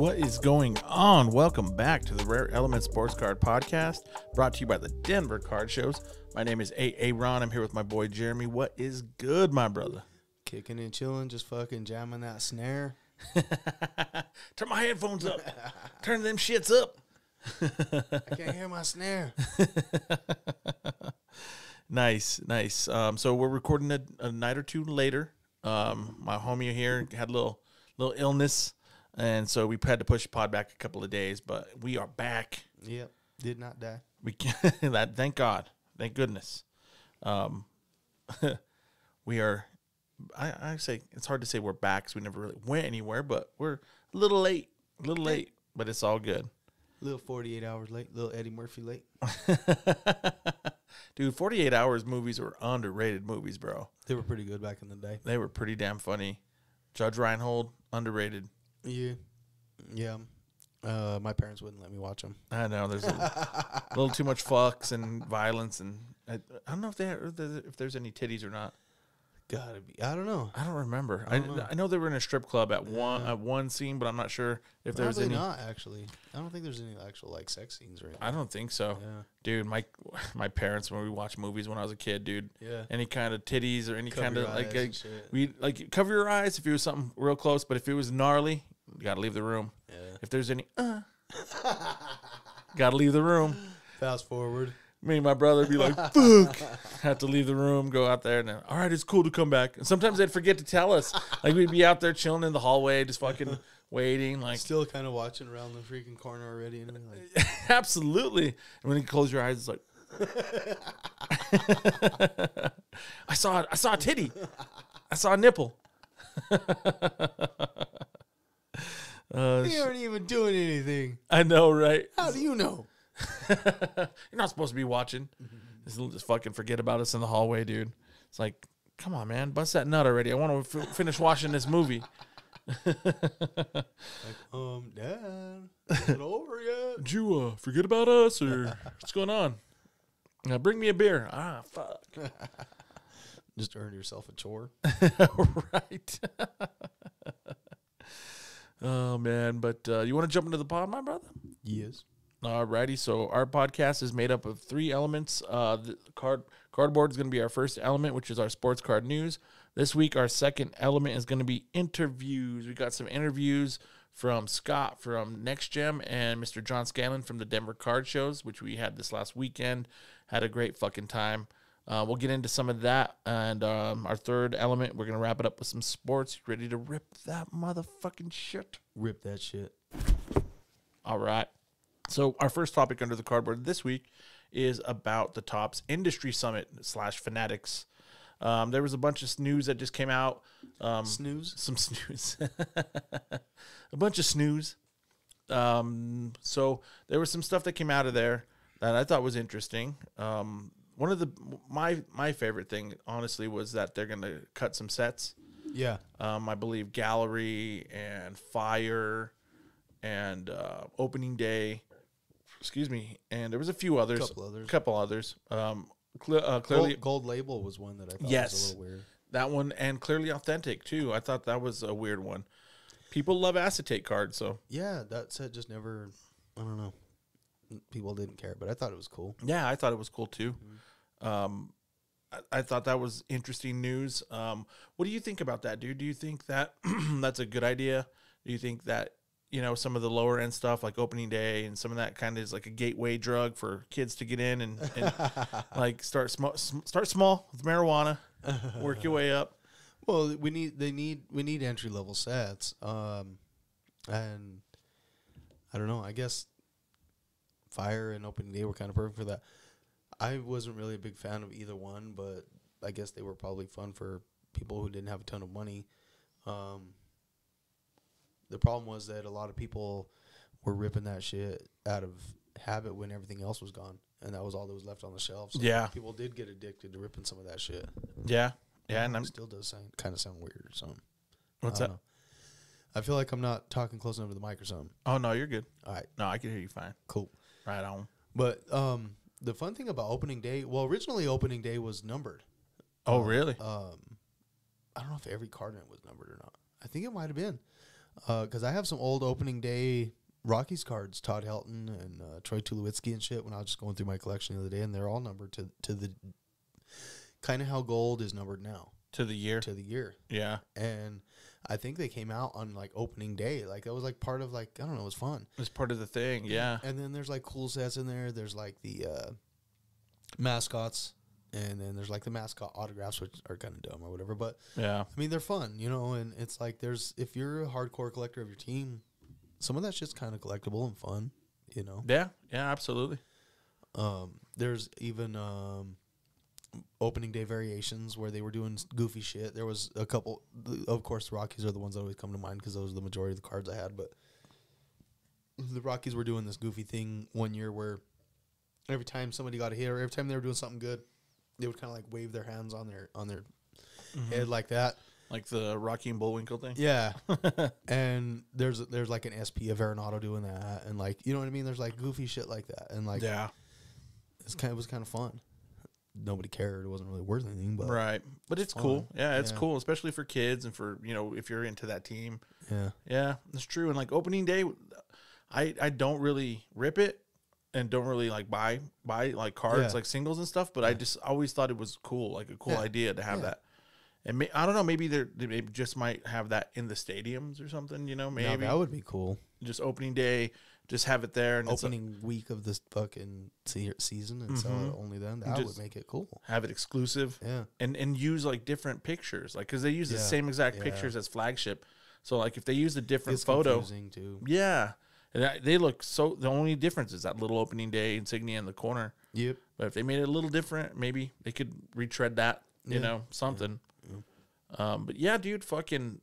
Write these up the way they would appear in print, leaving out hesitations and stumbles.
What is going on? Welcome back to the Rare Element Sports Card Podcast, brought to you by the Denver Card Shows. My name is A.A. Ron. I'm here with my boy Jeremy. What is good, my brother? Kicking and chilling, just fucking jamming that snare. Turn my headphones up. Turn them shits up. I can't hear my snare. Nice. So we're recording a night or two later. My homie here had a little illness, and so we had to push the pod back a couple of days, but we are back. Yep, did not die. Thank God, thank goodness. We are. I say it's hard to say we're back because we never really went anywhere, but we're a little late, but it's all good. Little 48 hours late, little Eddie Murphy late. Dude, 48 Hours movies were underrated movies, bro. They were pretty good back in the day. They were pretty damn funny. Judge Reinhold, underrated. Yeah. My parents wouldn't let me watch them. I know there's a little too much fucks and violence, and I don't know if there's any titties or not. Gotta be. I don't know. I don't remember. I know they were in a strip club at one scene, but I'm not sure if there's any. Not actually. I don't think there's any actual like sex scenes or anything. I don't think so. Yeah. Dude, my parents, when we watched movies when I was a kid, dude. Yeah. Any kind of titties or any Cover kind of your we like cover your eyes if it was something real close, but if it was gnarly, you gotta leave the room. Yeah. If there's any gotta leave the room. Fast forward. Me and my brother would be like, fuck. Have to leave the room, go out there, and then, all right, it's cool to come back. And sometimes they'd forget to tell us. Like, we'd be out there chilling in the hallway, just fucking waiting. Like, Still kind of watching around the freaking corner already. And like, absolutely. And when you close your eyes, it's like, I saw a titty. I saw a nipple. you aren't even doing anything. I know, right? How do you know? You're not supposed to be watching. Just fucking forget about us in the hallway, dude. It's like, come on, man, bust that nut already. I want to finish watching this movie. Like, Dad, is it over yet? Did you forget about us, or what's going on? Bring me a beer. Ah, fuck. Just earn yourself a chore. Right. Oh, man. But you want to jump into the pod, my brother? Yes. Alrighty, so our podcast is made up of 3 elements. The cardboard is going to be our first element, which is our sports card news. This week, our second element is going to be interviews. We got some interviews from Scott from NextGem and Mr. Jon Scanlon from the Denver Card Shows, which we had this last weekend. Had a great fucking time. We'll get into some of that. And our third element, we're going to wrap it up with some sports. Ready to rip that motherfucking shit? Rip that shit. All right. So our first topic under the cardboard this week is about the Topps Industry Summit / Fanatics. There was a bunch of news that just came out. Snooze? Some snooze. A bunch of snooze. So there was some stuff that came out of there that I thought was interesting. One of my favorite thing, honestly, was that they're going to cut some sets. Yeah. I believe Gallery and Fire and Opening Day. Excuse me, and there was a few others. Couple others. Clearly, Gold Label was one that I thought was a little weird. That one, and Clearly Authentic too. I thought that was a weird one. People love acetate cards, so yeah, that set just never. I don't know. People didn't care, but I thought it was cool. Yeah, I thought it was cool too. Mm-hmm. I thought that was interesting news. What do you think about that, dude? Do you think that that's a good idea? Do you think that, you know, some of the lower end stuff like Opening Day and some of that kind of is like a gateway drug for kids to get in and like start small with marijuana, work your way up? Well, we need entry level sets, and I don't know. I guess Fire and Opening Day were kind of perfect for that. I wasn't really a big fan of either one, but I guess they were probably fun for people who didn't have a ton of money. The problem was that a lot of people were ripping that shit out of habit when everything else was gone, and that was all that was left on the shelf. So yeah, people did get addicted to ripping some of that shit. Yeah, and it still does kind of sound weird or something. What's that? I feel like I'm not talking close enough to the mic or something. Oh no, you're good. All right, no, I can hear you fine. Cool, right on. But the fun thing about Opening Day, well, originally Opening Day was numbered. Oh really? I don't know if every card in it was numbered or not. I think it might have been. Because I have some old opening day Rockies cards, Todd Helton and Troy Tulowitzki and shit. When I was just going through my collection the other day, and they're all numbered to the kind of how gold is numbered now. To the year. To the year. Yeah. And I think they came out on like opening day. Like that was like part of like, I don't know, it was fun. It was part of the thing. Yeah. And then there's like cool sets in there. There's like the mascots, and then there's like the mascot autographs, which are kind of dumb or whatever. But yeah, I mean, they're fun, you know, and it's like if you're a hardcore collector of your team, some of that shit's kind of collectible and fun, you know? Yeah. Yeah, absolutely. There's even opening day variations where they were doing goofy shit. There was a couple, of course, the Rockies are the ones that always come to mind because those are the majority of the cards I had. But the Rockies were doing this goofy thing one year where every time somebody got a hit or every time they were doing something good, they would kind of like wave their hands on their head like that. Like the Rocky and Bullwinkle thing? Yeah. And there's like an SP of Arenado doing that. And like, you know what I mean? There's like goofy shit like that. And like, yeah, it was kind of fun. Nobody cared. It wasn't really worth anything, but right. But it's cool. Yeah, it's cool, especially for kids and for, you know, if you're into that team. Yeah. Yeah, that's true. And like opening day, I don't really rip it and don't really like buy like cards, like singles and stuff, but I just always thought it was cool, like a cool idea to have that. And I don't know, maybe they just might have that in the stadiums or something, you know, maybe. No, that would be cool. Just opening day, just have it there. And opening week of this fucking season and sell it only then. That would make it cool. Have it exclusive. Yeah. And use like different pictures, like, because they use the same exact pictures as flagship. So like if they use a different photo. Too. Yeah. And they look so, the only difference is that little opening day insignia in the corner. Yep. But if they made it a little different, maybe they could retread that, you know, something. Yeah. But yeah, dude, fucking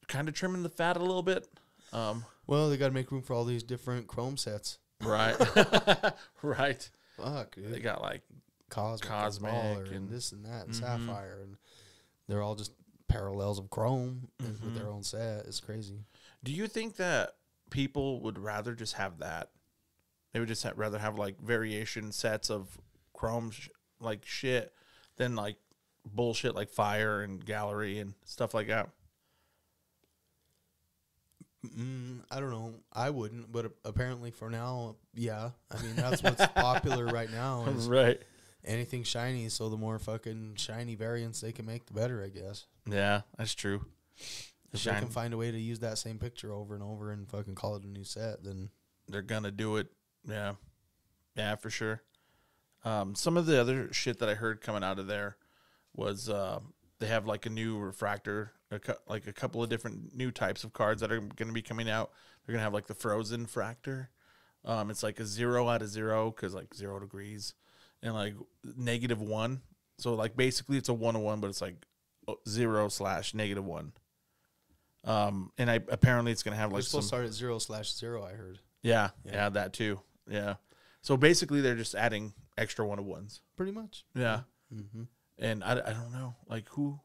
kind of trimming the fat a little bit. Well, they got to make room for all these different chrome sets. Right. Right. Fuck, dude. They got like Cosmic and this and that and Sapphire. And they're all just parallels of chrome with their own set. It's crazy. Do you think that people would rather just have that? They would just rather have like variation sets of chrome like shit than like bullshit like fire and gallery and stuff like that? I don't know. I wouldn't, but apparently for now, yeah. I mean, that's what's popular right now. Is right. Anything shiny, so the more fucking shiny variants they can make, the better, I guess. Yeah, that's true. If they can find a way to use that same picture over and over and fucking call it a new set, then they're gonna do it. Yeah. Yeah, for sure. Some of the other shit that I heard coming out of there was they have like a new refractor, like a couple of different new types of cards that are going to be coming out. They're going to have like the frozen fractor. It's like a 0 out of 0 because like 0 degrees and like -1. So like basically it's a 1-1, but it's like 0/-1. And apparently it's going to have like supposed to start at 0/0. I heard. Yeah, that too. Yeah. So basically they're just adding extra 1-of-1s. Pretty much. Yeah. Mm-hmm. And I don't know, like who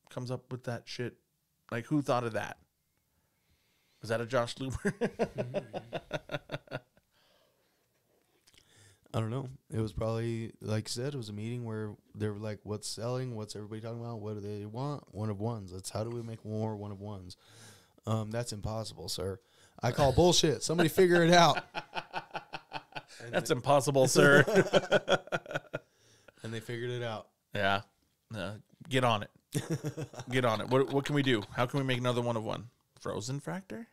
comes up with that shit? Like who thought of that? Was that a Josh Luber? I don't know. It was probably, like I said, it was a meeting where they were like, what's selling? What's everybody talking about? What do they want? 1-of-1s. That's how do we make more 1-of-1s? That's impossible, sir. I call bullshit. Somebody figure it out. That's impossible, sir. And they figured it out. Yeah. Get on it. Get on it. What can we do? How can we make another 1-of-1? Frozen fractor?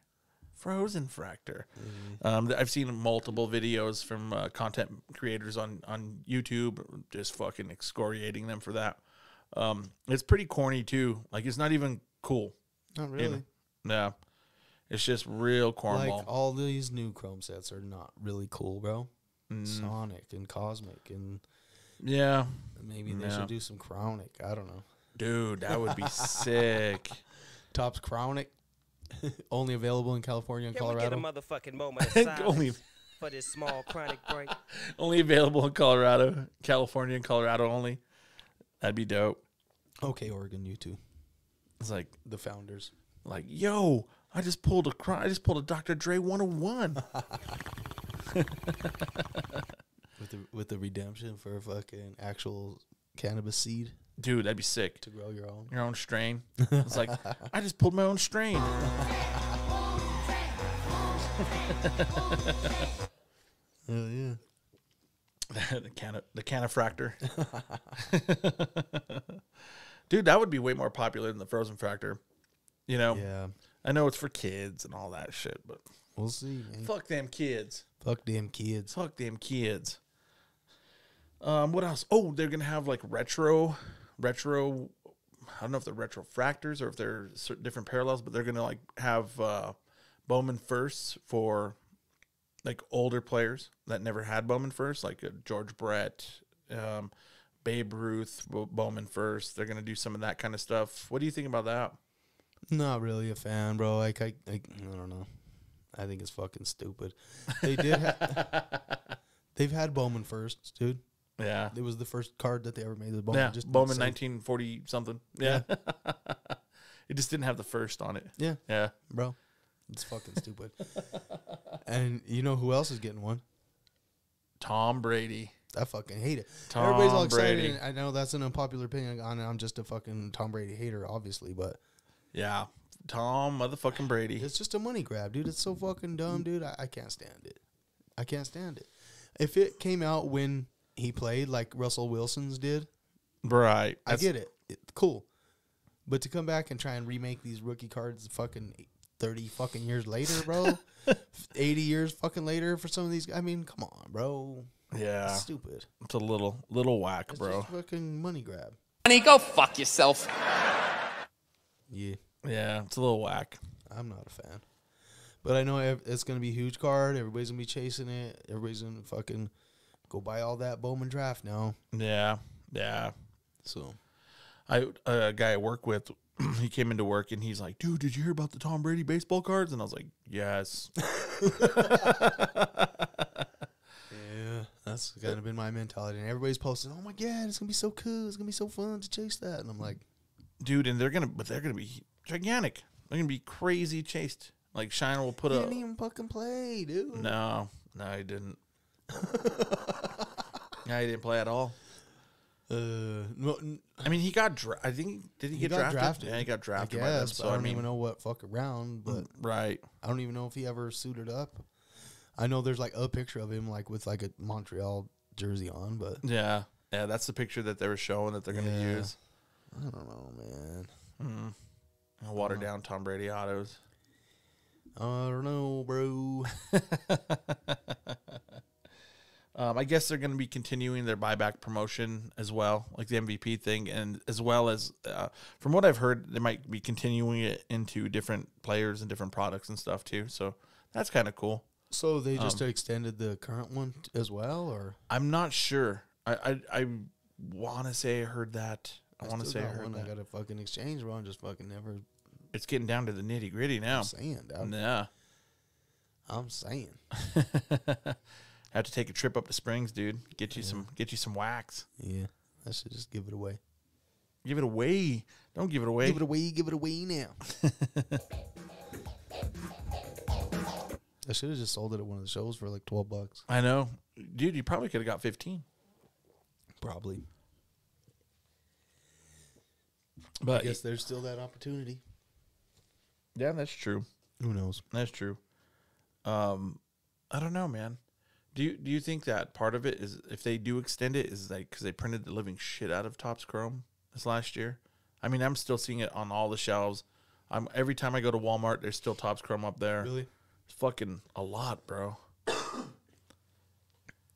Frozen fractor. I've seen multiple videos from content creators on YouTube just fucking excoriating them for that. It's pretty corny too. Like it's not even cool. Not really. You know? Yeah. It's just real cornball. Like all these new chrome sets are not really cool, bro. Sonic and Cosmic and yeah. Maybe they should do some Chronic. I don't know. Dude, that would be sick. Topps Chronic. Only available in California and Colorado. Can we get a motherfucking moment of silence for this small chronic break? Only available in Colorado. California and Colorado only. That'd be dope. Okay, Oregon, you too. It's like the founders. Like, yo, I just pulled a Dr. Dre 101. With the redemption for a fucking actual cannabis seed. Dude, that'd be sick. To grow your own strain. It's like, I just pulled my own strain. Hell yeah. the canifractor. Dude, that would be way more popular than the frozen fractor. You know? Yeah. I know it's for kids and all that shit, but We'll see, man. fuck them kids. Fuck them kids. Fuck them kids. What else? Oh, they're gonna have like retro. I don't know if they're retro fractors or if they're different parallels, but they're gonna like have Bowman firsts for like older players that never had Bowman first, like George Brett, Babe Ruth, Bowman first. They're gonna do some of that kind of stuff. What do you think about that? Not really a fan, bro. Like I don't know. I think it's fucking stupid. They did. They've had Bowman first, dude. Yeah, It was the first card that they ever made. The Bowman, yeah, just Bowman the same- 1940 something. Yeah, it just didn't have the first on it. Yeah, Yeah, bro. It's fucking stupid. And you know who else is getting one? Tom Brady. I fucking hate it. Tom Everybody's all excited. Brady. And I know that's an unpopular opinion, and I'm just a fucking Tom Brady hater, obviously, but Yeah, Tom motherfucking Brady. it's just a money grab, dude. It's so fucking dumb, dude. I can't stand it. I can't stand it. If it came out when he played like Russell Wilson's did, Right. I get it. Cool. But to come back and try and remake these rookie cards fucking 30 fucking years later, bro. 80 years fucking later for some of these. I mean, come on, bro. Yeah. It's stupid. It's a little whack, It's bro. just fucking money grab. Honey, go fuck yourself. Yeah. Yeah, it's a little whack. I'm not a fan. But I know it's going to be a huge card. Everybody's going to be chasing it. Everybody's going to fucking go buy all that Bowman draft now. Yeah. Yeah. So, A guy I work with, he came into work and he's like, dude, did you hear about the Tom Brady baseball cards? And I was like, yes. yeah, that's kind of been my mentality. And everybody's posting, oh my God, it's going to be so cool. It's going to be so fun to chase that. And I'm like, Dude, and they're gonna be gigantic. They're gonna be crazy chased. Like Shiner will put he a didn't even fucking play, dude. No, he didn't. No, he didn't play at all. No, I mean, he got. I think did he get got drafted? Yeah, he got I drafted. By them, guess, so but I don't even know what fuck around, but right. I don't even know if he ever suited up. I know there's like a picture of him like with like a Montreal jersey on, but Yeah, that's the picture that they were showing that they're gonna Yeah. use. I don't know, man. Water down Tom Brady autos. I don't know, bro. I guess they're going to be continuing their buyback promotion as well, like the MVP thing, and as well as, from what I've heard, they might be continuing it into different players and different products and stuff too. So that's kind of cool. So they just extended the current one as well, or I'm not sure. I want to say I heard that. I want to say I heard one. I that. got a fucking exchange, bro. I'm just fucking never. It's getting down to the nitty gritty now. I'm saying, dog. Yeah. I'm saying. Have to take a trip up to Springs, dude. Get you some wax. Yeah, I should just give it away. Give it away. Don't give it away. Give it away. Give it away now. I should have just sold it at one of the shows for like $12. I know. Dude, you probably could have got 15. Probably. But I guess there's still that opportunity. yeah, that's true. Who knows? That's true. I don't know, man. Do you think that part of it is, if they do extend it, is like because they printed the living shit out of Topps Chrome this last year? I mean, I'm still seeing it on all the shelves. Every time I go to Walmart, there's still Topps Chrome up there. Really? It's fucking a lot, bro.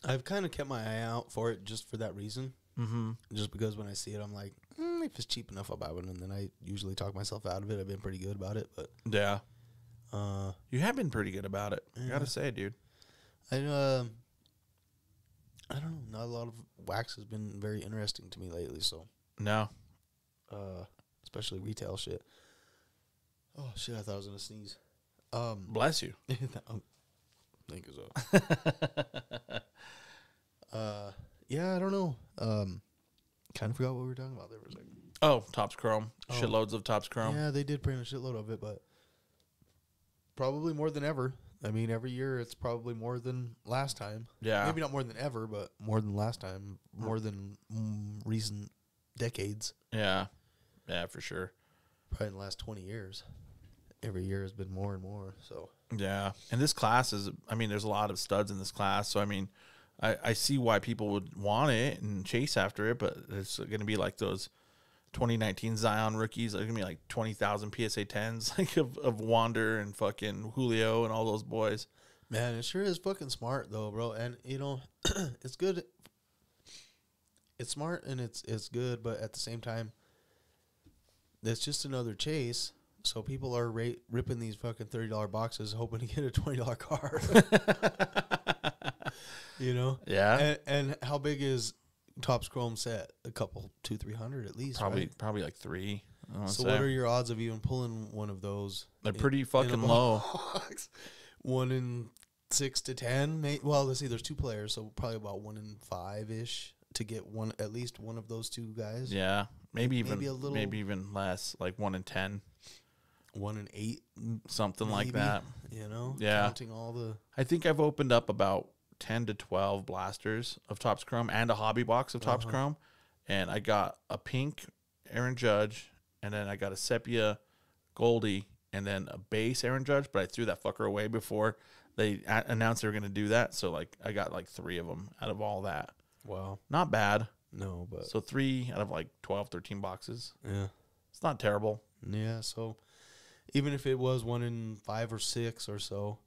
I've kind of kept my eye out for it just for that reason. Mm-hmm. Just because when I see it, I'm like, if it's cheap enough, I'll buy one. And then I usually talk myself out of it. I've been pretty good about it, but Yeah. You have been pretty good about it. I gotta say, dude. I don't know. Not a lot of wax has been very interesting to me lately. So, No. especially retail shit. Oh shit! I thought I was gonna sneeze. Bless you. Thank you so. Yeah, I don't know. Kind of forgot what we were talking about there for a second. Oh, Topps Chrome. Shitloads of Topps Chrome. Yeah, they did print a shitload of it, but probably more than ever. I mean, every year it's probably more than last time. Yeah. Maybe not more than ever, but more than last time. More than recent decades. Yeah. Yeah, for sure. Probably in the last 20 years. Every year has been more and more, so... Yeah. And this class is, I mean, there's a lot of studs in this class. So, I mean, I see why people would want it and chase after it, but it's going to be like those 2019 Zion rookies. They're going to be like 20,000 PSA 10s like of Wander and fucking Julio and all those boys. Man, it sure is fucking smart, though, bro. And, you know, it's good. It's smart and it's good, but at the same time, it's just another chase. So people are ripping these fucking $30 boxes hoping to get a $20 card. You know? Yeah. And how big is Topps Chrome set? A couple, 200-300 at least, Probably right? probably like 3. So what are your odds of even pulling one of those? They're pretty fucking low. 1 in 6 to 10. Well, let's see. There's 2 players, so probably about 1 in 5-ish to get at least one of those 2 guys. Yeah, maybe a little, maybe even less, like 1 in 10, 1 in 8, something maybe, like that. You know, yeah. Counting all the. I think I've opened up about 10 to 12 blasters of Topps Chrome and a hobby box of Topps Chrome, and I got a pink Aaron Judge, and then I got a sepia Goldie, and then a base Aaron Judge, but I threw that fucker away before they announced they were going to do that. So like I got like 3 of them out of all that. Wow. Not bad. No, but. So 3 out of like 12, 13 boxes. Yeah. It's not terrible. Yeah, so even if it was 1 in 5 or 6 or so,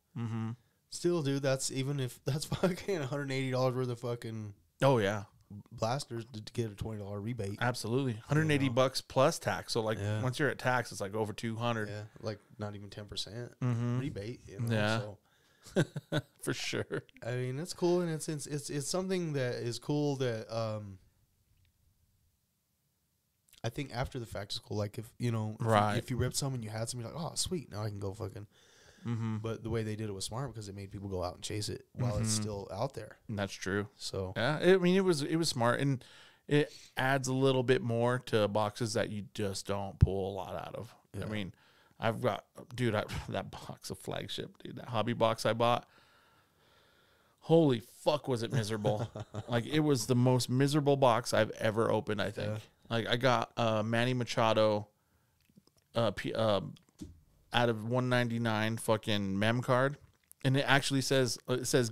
still, dude, that's fucking $180 worth of fucking Oh, yeah. blasters to get a $20 rebate. Absolutely. $180 plus tax. So like Yeah. once you're at tax, it's like over 200. Yeah, like not even 10% Mhm. rebate. You know? Yeah. So, For sure. I mean, it's cool, and it's something that is cool that I think after the fact is cool. Like if you know, if you ripped some and you had some, you're like, oh sweet, now I can go fucking. But the way they did it was smart because it made people go out and chase it while it's still out there. And that's true. So yeah, I mean it was smart, and it adds a little bit more to boxes that you just don't pull a lot out of. Yeah. I mean, I've got, dude, that box of flagship, dude, that hobby box I bought. Holy fuck, was it miserable? Like, it was the most miserable box I've ever opened, I think. Yeah. Like, I got Manny Machado out of 199 fucking mem card, and it actually says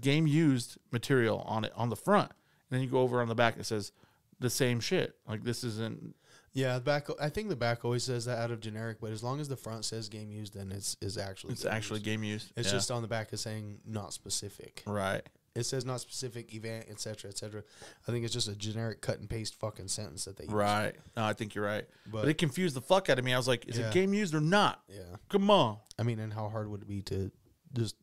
game used material on it on the front. And then you go over on the back, it says the same shit. Like, this isn't. Yeah, the back. I think the back always says that out of generic, but as long as the front says game used, then it's actually game used. It's just on the back is saying not specific. Right. It says not specific event, etc., etc. I think it's just a generic cut and paste fucking sentence that they use. Right. No, I think you're right. But it confused the fuck out of me. I was like, is it game used or not? Yeah. Come on. I mean, and how hard would it be to just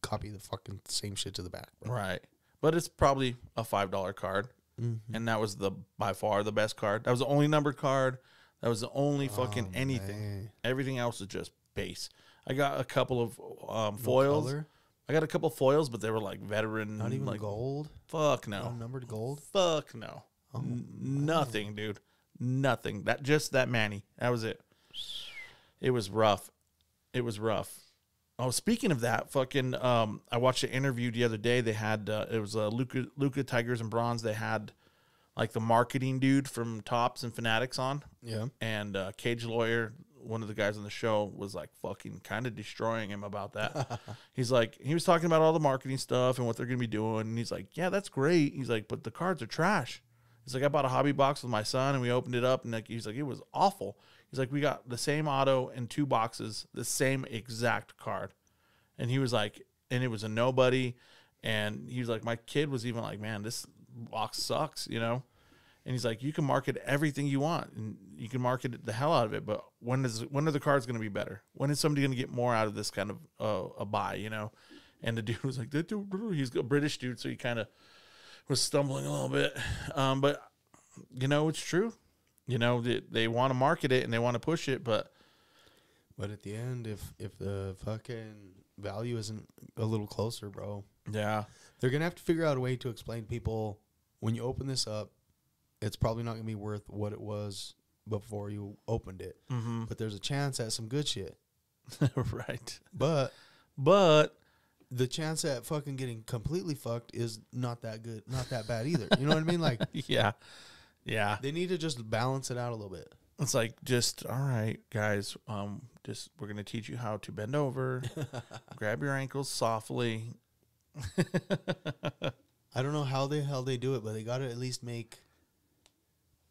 copy the fucking same shit to the back, bro? Right. But it's probably a $5 card. And that was by far the best card. That was the only numbered card. That was the only fucking anything. Man. Everything else is just base. I got a couple of foils. Color? I got a couple of foils, but they were like veteran. Not even like, gold? Fuck no. Unnumbered gold? Fuck no. Oh, nothing, dude. Nothing. Just that Manny. That was it. It was rough. It was rough. Oh, speaking of that, fucking, I watched an interview the other day. They had, it was Luca Tigers and Bronze. They had, like, the marketing dude from Topps and Fanatics on. Yeah. And Cage Lawyer, one of the guys on the show, was, like, fucking kind of destroying him about that. He's like, he was talking about all the marketing stuff and what they're going to be doing. And he's like, yeah, that's great. He's like, but the cards are trash. He's like, I bought a hobby box with my son, and we opened it up, and like, he's like, it was awful. He's like, we got the same auto in 2 boxes, the same exact card. And he was like, and it was a nobody. And he was like, my kid was even like, man, this box sucks, you know? And he's like, you can market everything you want, and you can market the hell out of it. But when are the cards going to be better? When is somebody going to get more out of this kind of a buy, you know? And the dude was like, he's a British dude, so he kind of was stumbling a little bit. But, you know, it's true. You know, they want to market it and they want to push it, but at the end, if the fucking value isn't a little closer, bro, yeah, they're gonna have to figure out a way to explain to people, when you open this up, it's probably not gonna be worth what it was before you opened it. But there's a chance at some good shit. Right. But the chance at fucking getting completely fucked is not that good, not that bad either. You know what I mean? Like, yeah. They need to just balance it out a little bit. It's like, just, all right, guys, just we're going to teach you how to bend over, grab your ankles softly. I don't know how the hell they do it, but they got to at least make,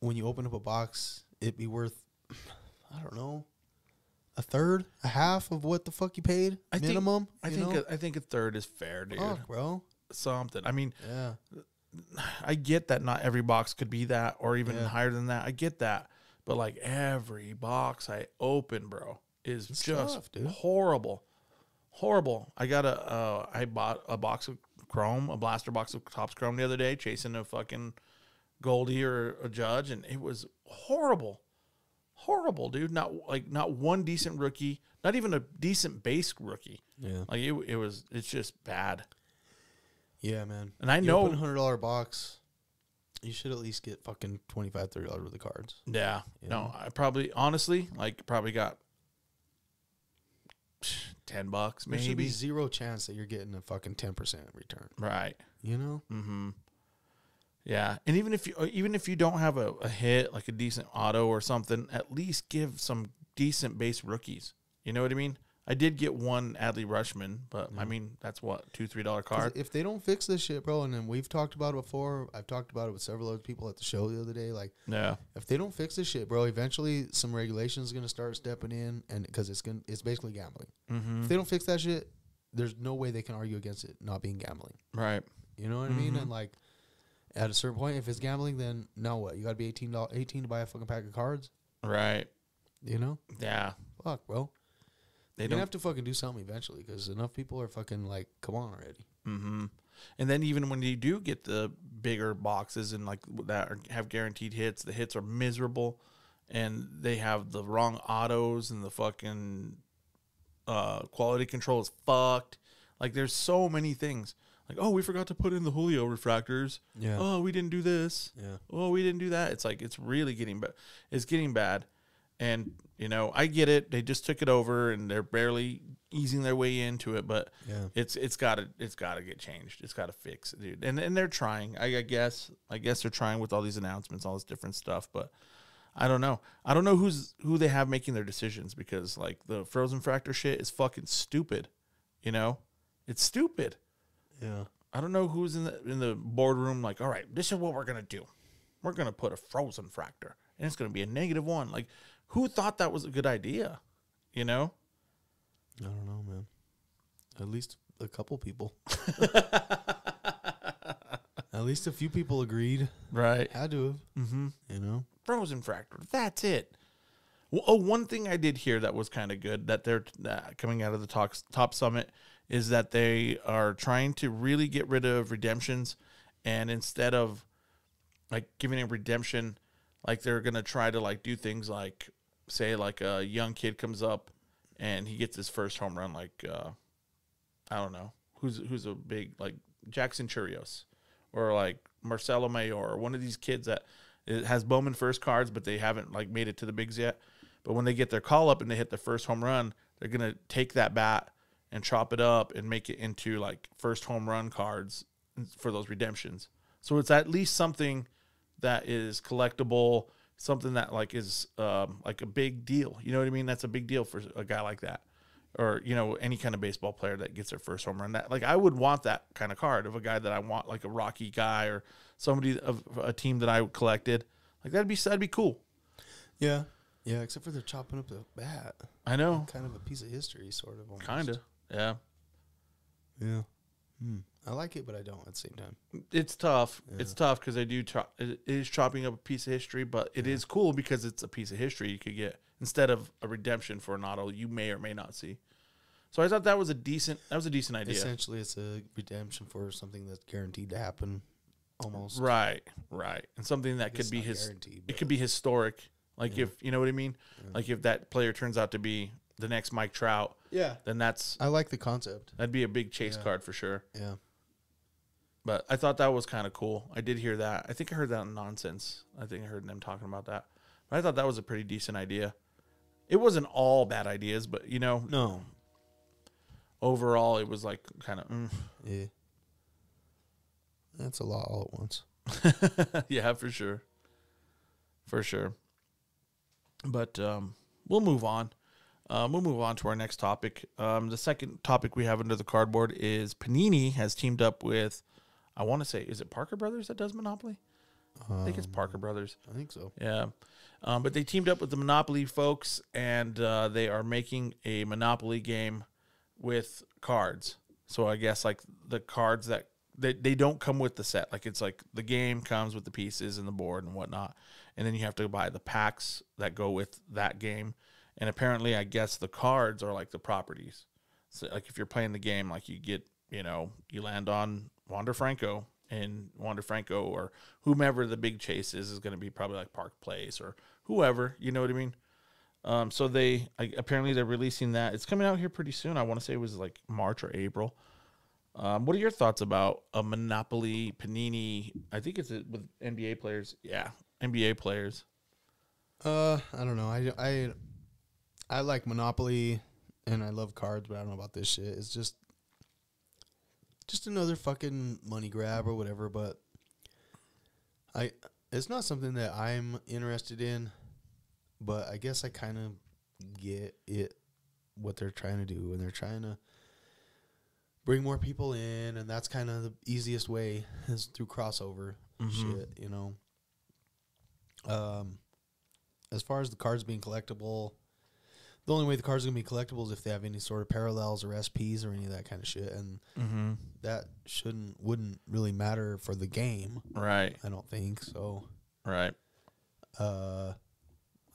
when you open up a box, it be worth, I don't know, a third, a half of what the fuck you paid minimum. I think a third is fair, dude. Fuck, bro. Something. I mean, Yeah. I get that not every box could be that or even higher than that. I get that. But like every box I open, bro, is It's just tough, dude. horrible. I got I bought a box of Chrome, a blaster box of Topps Chrome the other day, chasing a fucking Goldie or a Judge, and it was horrible. Horrible, dude. Not one decent rookie, not even a decent base rookie. Yeah. Like it's just bad. Yeah, man. And I You know open a $100 box, you should at least get fucking $25, $30 worth of cards. Yeah. Yeah. No, I probably got $10 There should be maybe. zero chance that you're getting a fucking 10% return. Right. You know? Mm-hmm. Yeah. And even if you don't have a hit, like a decent auto or something, at least give some decent base rookies. You know what I mean? I did get one Adley Rutschman, but I mean, that's what, $2, $3 card. If they don't fix this shit, bro, and then we've talked about it before, I've talked about it with several other people at the show the other day, like, Yeah. if they don't fix this shit, bro, eventually some regulation is going to start stepping in, and because it's basically gambling. Mm-hmm. If they don't fix that shit, there's no way they can argue against it not being gambling. Right. You know what I mean? And like, at a certain point, if it's gambling, then now what? You got to be 18 to buy a fucking pack of cards. Right. You know? Yeah. Fuck, bro. They You're don't gonna have to fucking do something eventually, because enough people are fucking like, come on already. Mm-hmm. And then even when you do get the bigger boxes and like that have guaranteed hits, the hits are miserable, and they have the wrong autos, and the fucking quality control is fucked. Like there's so many things. Like, oh, we forgot to put in the Julio refractors. Yeah. Oh, we didn't do this. Yeah. Oh, we didn't do that. It's like it's really getting bad. It's getting bad. And, you know, I get it. They just took it over and they're barely easing their way into it, but Yeah. it's gotta get changed. It's gotta fix, dude. And they're trying. I guess they're trying with all these announcements, all this different stuff, but I don't know. I don't know who they have making their decisions, because like the frozen fractor shit is fucking stupid. You know? It's stupid. Yeah. I don't know who's in the boardroom like, all right, this is what we're gonna do. We're gonna put a frozen fractor, and it's gonna be a -1. Like, who thought that was a good idea? You know? I don't know, man. At least a couple people. At least a few people agreed. Right. Had to have. Mm-hmm. You know? Frozen fractor. That's it. Well, oh, one thing I did hear that was kind of good that they're coming out of the Top Summit is that they are trying to really get rid of redemptions, and instead of like giving a redemption, like they're gonna try to like do things like, say like a young kid comes up and he gets his first home run, like I don't know who's a big, like Jackson Churios or like Marcelo Mayor, or one of these kids that it has Bowman first cards, but they haven't like made it to the bigs yet. But when they get their call up and they hit their first home run, they're gonna take that bat and chop it up and make it into like first home run cards for those redemptions. So it's at least something that is collectible, something that like is like a big deal. You know what I mean? That's a big deal for a guy like that, or you know, any kind of baseball player that gets their first home run. That, like, I would want that kind of card of a guy that I want, like a Rocky guy or somebody of a team that I collected. Like that'd be cool. Yeah. Yeah, except for they're chopping up the bat. I know. Kind of a piece of history, sort of. Almost. Kind of. Yeah. Yeah. I like it, but I don't at the same time. It's tough. Yeah. It's tough because it is chopping up a piece of history, but it is cool because it's a piece of history you could get instead of a redemption for an auto you may or may not see. So I thought that was a decent idea. Essentially, it's a redemption for something that's guaranteed to happen, almost. Right. And something that could be it could be historic. Like if, you know what I mean? Yeah. Like if that player turns out to be the next Mike Trout, then I like the concept. That'd be a big chase card for sure. Yeah. But I thought that was kind of cool. I did hear that. I think I heard that in Nonsense. I think I heard them talking about that. But I thought that was a pretty decent idea. It wasn't all bad ideas, but, you know. No. Overall, it was like kind of. Yeah. That's a lot all at once. Yeah, for sure. For sure. But we'll move on. We'll move on to our next topic. The second topic we have under the cardboard is Panini has teamed up with, I want to say, is it Parker Brothers that does Monopoly? I think it's Parker Brothers. I think so. Yeah. But they teamed up with the Monopoly folks, and they are making a Monopoly game with cards. So I guess like the cards that they don't come with the set. Like it's like the game comes with the pieces and the board and whatnot. And then you have to buy the packs that go with that game. And apparently, I guess the cards are like the properties. So like if you're playing the game, like you get, you land on Wander Franco, and Wander Franco or whomever the big chase is going to be probably like Park Place or whoever, you know what I mean? So apparently they're releasing that. It's coming out here pretty soon. I want to say it was like March or April. What are your thoughts about a Monopoly Panini? I think it's with NBA players. Yeah, NBA players. I don't know. I like Monopoly and I love cards, but I don't know about this shit. It's just another fucking money grab or whatever, but it's not something that I'm interested in, but I guess I kind of get what they're trying to do, and they're trying to bring more people in, and that's kind of the easiest way is through crossover shit, As far as the cards being collectible, the only way the cards are going to be collectible is if they have any sort of parallels or SPs or any of that kind of shit. And that wouldn't really matter for the game. Right. I don't think so. Right. I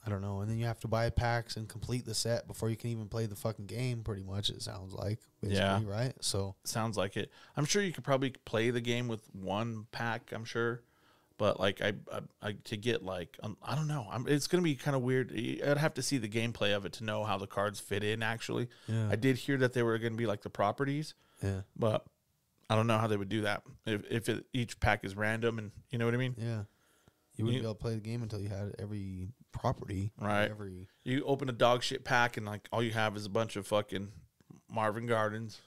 don't know. And then you have to buy packs and complete the set before you can even play the fucking game, pretty much, it sounds like. Basically, right? So sounds like it. I'm sure you could probably play the game with one pack, I'm sure. But like I to get like I don't know. It's gonna be kind of weird. I'd have to see the gameplay of it to know how the cards fit in. Actually, I did hear that they were gonna be like the properties. Yeah, but I don't know how they would do that if each pack is random and you know what I mean. Yeah, you wouldn't be able to play the game until you had every property. Right. You open a dog shit pack and like all you have is a bunch of fucking Marvin Gardens.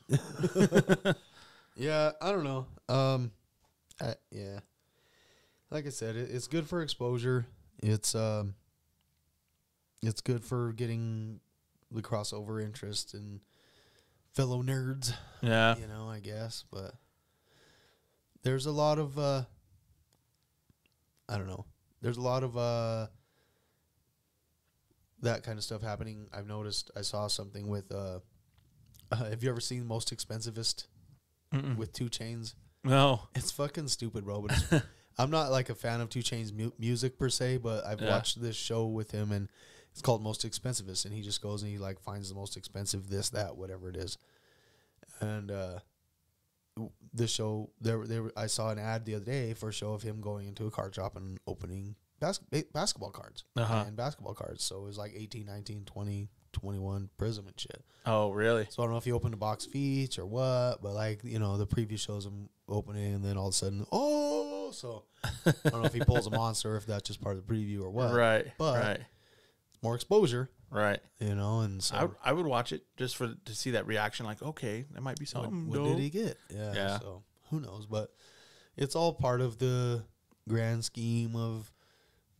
Yeah, I don't know. Yeah. Like I said, it's good for exposure. It's good for getting the crossover interest and fellow nerds. Yeah. I guess. But there's a lot of I don't know. There's a lot of that kind of stuff happening. I've noticed. I saw something with have you ever seen Most Expensivest with 2 Chainz? No. It's fucking stupid, bro, but it's I'm not like a fan of 2 Chainz music per se, but I've watched this show with him, and it's called Most Expensivest, and he just goes and he like finds the most expensive this, that, whatever it is. And this show, I saw an ad the other day for a show of him going into a card shop and opening basketball cards and basketball cards. So it was like 18, 19, 20, 21 Prism and shit. Oh, really? So I don't know if he opened a box of each or what, but like, the preview shows him opening, and then all of a sudden, so I don't know if he pulls a monster, if that's just part of the preview or what. Right. But more exposure. Right. And so I would watch it just to see that reaction. Like, okay, that might be something. What did he get? Yeah. So who knows? But it's all part of the grand scheme of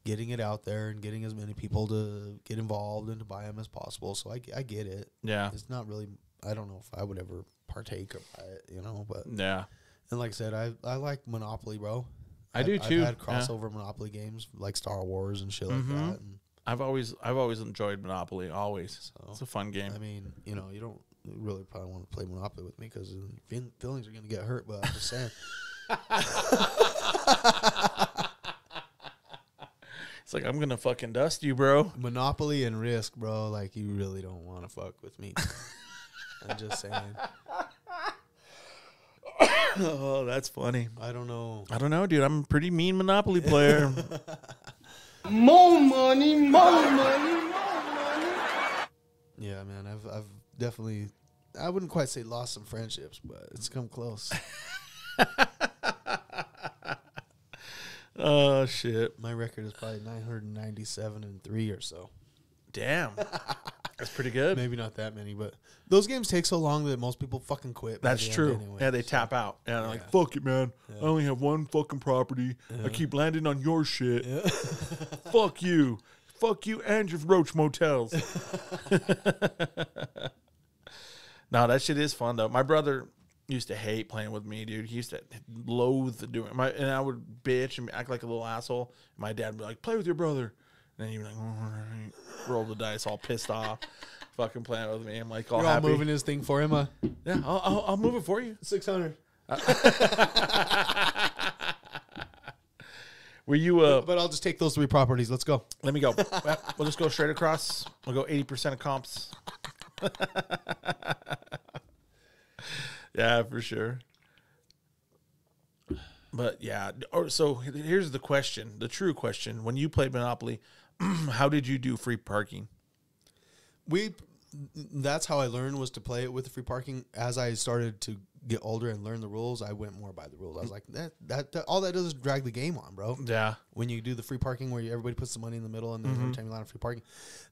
getting it out there and getting as many people to get involved and to buy them as possible. So I get it. Yeah. It's not really, I don't know if I would ever partake or buy it, but. Yeah. And like I said, I like Monopoly, bro. I do too. I've had crossover Monopoly games like Star Wars and shit like that. And I've always enjoyed Monopoly. Always, so, it's a fun game. I mean, you don't really probably want to play Monopoly with me because feelings are gonna get hurt. But I'm just saying. It's like I'm gonna fucking dust you, bro. Monopoly and Risk, bro. Like you really don't want to fuck with me. I'm just saying. Oh, that's funny. I don't know, dude. I'm a pretty mean Monopoly player. More money, more money, more money. Yeah, man. I've definitely, I wouldn't quite say lost some friendships, but it's come close. Oh shit. My record is probably 997-3 or so. Damn. That's pretty good. Maybe not that many, but those games take so long that most people fucking quit. That's true. Anyway, yeah, they tap out. Yeah, they're like, fuck it, man. I only have one fucking property. I keep landing on your shit. Fuck you. fuck you and your Roach Motels. No, that shit is fun though. My brother used to hate playing with me, dude. He used to loathe doing it. And I would bitch and act like a little asshole. My dad would be like, play with your brother. And then he'd be like, all right. Roll the dice, all pissed off. Fucking playing with me. I'm like, all You're happy. all moving his thing for him, huh? Yeah, I'll move it for you. 600. Were you But I'll just take those 3 properties. Let's go. let me go. We'll just go straight across. We'll go 80% of comps. Yeah, for sure. But yeah, so here's the question, the true question. When you played Monopoly, how did you do free parking? That's how I learned, was to play it with the free parking. As I started to get older and learn the rules, I went more by the rules. I was like, that all that does is drag the game on, bro. Yeah. When you do the free parking where everybody puts the money in the middle, and then every time you land on free parking,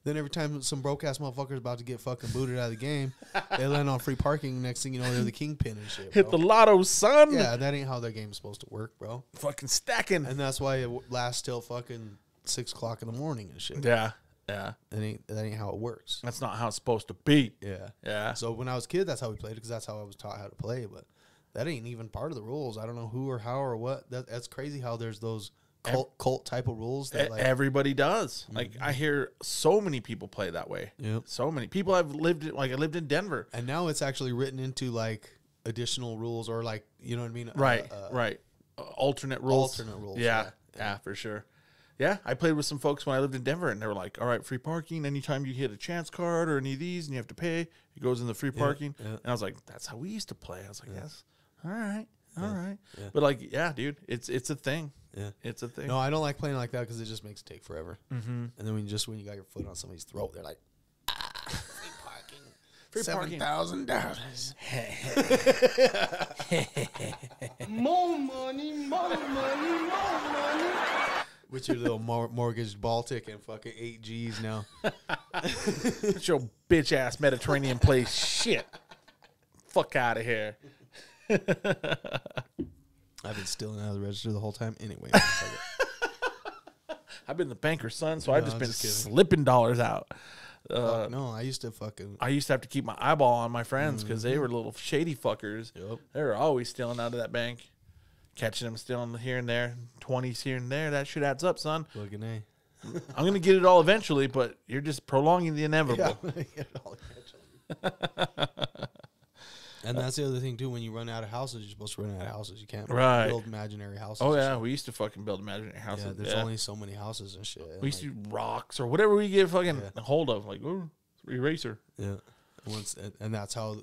then every time some broke ass motherfucker's about to get fucking booted out of the game, they land on free parking. Next thing you know, they're the kingpin and shit, bro. Hit the lotto, son. Yeah, that ain't how their game's supposed to work, bro. Fucking stacking. And that's why it lasts till fucking 6 o'clock in the morning and shit. Yeah. Yeah. That ain't how it works. That's not how it's supposed to be. Yeah. Yeah. So when I was a kid, that's how we played it, because that's how I was taught how to play. But that ain't even part of the rules. I don't know who or how or what. That's crazy how there's those cult type of rules that like everybody does. Like I hear so many people play that way. Yep. So many people. I lived in Denver. And now it's actually written into like additional rules, or like, you know what I mean? Right. Right. Alternate rules. Alternate rules. Yeah. Yeah, for sure. Yeah, I played with some folks when I lived in Denver, and they were like, all right, free parking. Anytime you hit a chance card or any of these and you have to pay, it goes in the free parking. Yeah. And I was like, that's how we used to play. I was like, yes. All right. All right. Yeah. But like, yeah, dude, it's a thing. Yeah. It's a thing. No, I don't like playing like that because it just makes it take forever. Mm-hmm. And then when you got your foot on somebody's throat, they're like, free parking. Free parking. $7,000. More money, more money, more money. With your little mortgaged Baltic and fucking 8 G's now. It's your bitch ass Mediterranean place. Shit. Fuck out of here. I've been stealing out of the register the whole time anyway. I've been the banker, son, so I've just been slipping dollars out. No, I used to have to keep my eyeball on my friends because they were little shady fuckers. Yep. They were always stealing out of that bank. Catching them stealing here and there, 20s here and there. That shit adds up, son. Fucking A. I'm going to get it all eventually, but you're just prolonging the inevitable. Yeah, get it all eventually. And that's the other thing, too. When you run out of houses, you're supposed to run out of houses. You can't build imaginary houses. Oh, yeah. We used to fucking build imaginary houses. Yeah, there's only so many houses and shit. We used to do rocks or whatever we get fucking hold of. Like, ooh, eraser. Yeah. And that's how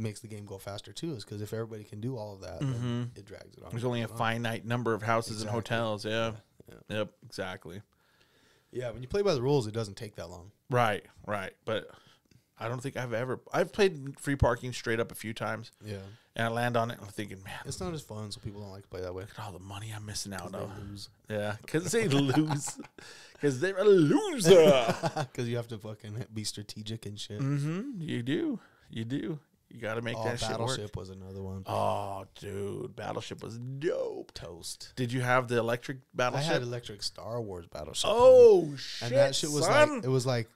makes the game go faster too, is because if everybody can do all of that, then it drags it on. There's only a finite number of houses and hotels. Yeah. Yep, exactly. Yeah, when you play by the rules, it doesn't take that long. Right. But I don't think I've played free parking straight up a few times. Yeah. And I land on it and I'm thinking, man, it's not as fun, so people don't like to play that way. Look at all the money I'm missing out on. Lose. Yeah, because they lose. Because they're a loser. Because you have to fucking be strategic and shit. Mm-hmm. You do. You got to make that shit work. Battleship was another one. Oh, dude. Battleship was dope. Toast. Did you have the electric Battleship? I had electric Star Wars Battleship. Oh, shit, and that shit was son. like, it was like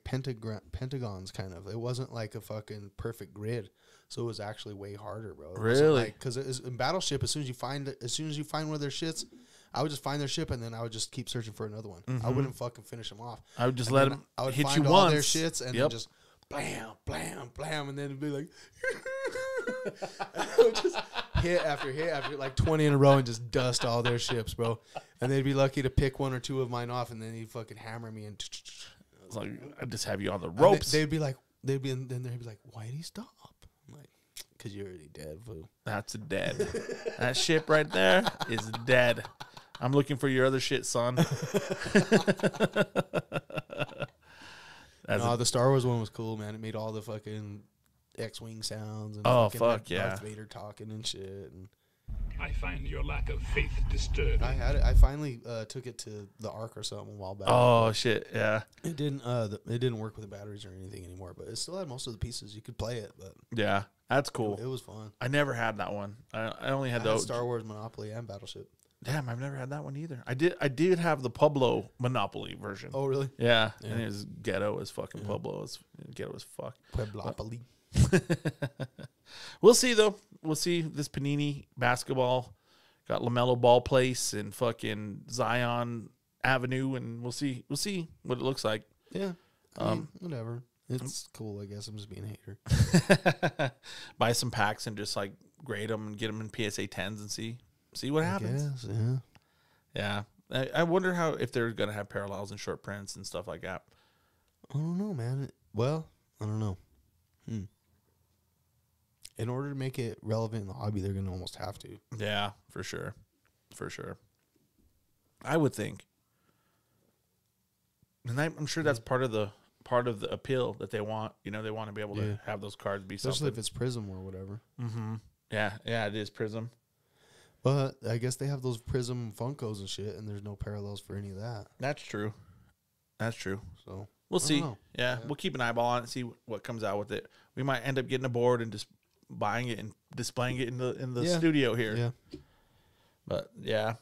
pentagons kind of. It wasn't like a fucking perfect grid. So it was actually way harder, bro. Really? Because in Battleship, as soon as you find one of their shits, I would just find their ship and then I would just keep searching for another one. I wouldn't fucking finish them off. I would just let them hit you once. All their shits and then just blam, blam, blam, and then it'd be like, I would just hit after like 20 in a row and just dust all their ships, bro. And they'd be lucky to pick one or two of mine off, and then he'd fucking hammer me and. It's like, I'd just have you on the ropes. They'd be like, why'd he stop? I'm like, because you're already dead, fool. That's dead. That ship right there is dead. I'm looking for your other shit, son. The Star Wars one was cool, man. It made all the fucking X-Wing sounds. And fuck yeah. Darth Vader talking and shit. And I find your lack of faith disturbing. I had it. I finally took it to the Ark or something a while back. Oh shit, yeah. It didn't work with the batteries or anything anymore, but it still had most of the pieces. You could play it, but yeah, that's cool. It was fun. I never had that one. I only had Star Wars, Monopoly, and Battleship. Damn, I've never had that one either. I did have the Pueblo Monopoly version. Oh, really? Yeah, and it was ghetto as fucking Pueblo. It's ghetto as fuck. Pueblopoly. We'll see though. We'll see this Panini basketball got LaMelo Ball Place and fucking Zion Avenue, and we'll see what it looks like. Yeah. I mean, whatever. It's cool, I guess. I'm just being a hater. Buy some packs and just like grade them and get them in PSA 10s and see what happens. Guess, yeah. Yeah. I wonder if they're going to have parallels and short prints and stuff like that. I don't know, man. I don't know. In order to make it relevant in the hobby, they're going to almost have to. Yeah, for sure. I would think. And I'm sure that's part of the appeal that they want. You know, they want to be able to have those cards be especially something. if it's Prism or whatever. Mm-hmm. Yeah, it is Prism. But I guess they have those Prism Funkos and shit, and there's no parallels for any of that. That's true. So we'll see. know. Yeah, we'll keep an eyeball on it, see what comes out with it. We might end up getting a board and just buying it and displaying it in the studio here. Yeah. But yeah,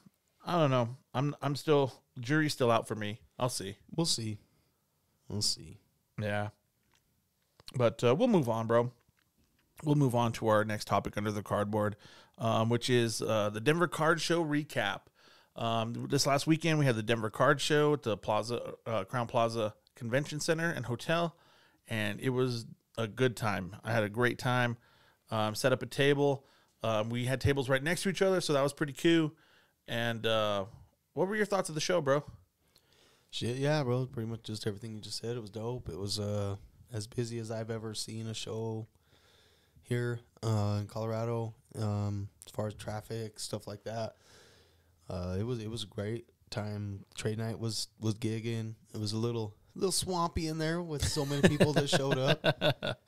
I don't know. I'm still, jury's still out for me. I'll see. We'll see. Yeah. But we'll move on, bro. We'll move on to our next topic under the cardboard, which is the Denver Card Show recap. This last weekend, we had the Denver Card Show at the Crown Plaza Convention Center and Hotel, and it was a good time. I had a great time. Set up a table. We had tables right next to each other, so that was pretty cool. And what were your thoughts of the show, bro? Shit, yeah, bro. Pretty much just everything you just said. It was dope. It was as busy as I've ever seen a show here in Colorado. As far as traffic, stuff like that. It was a great time. Trade night was gigging. It was a little swampy in there with so many people that showed up.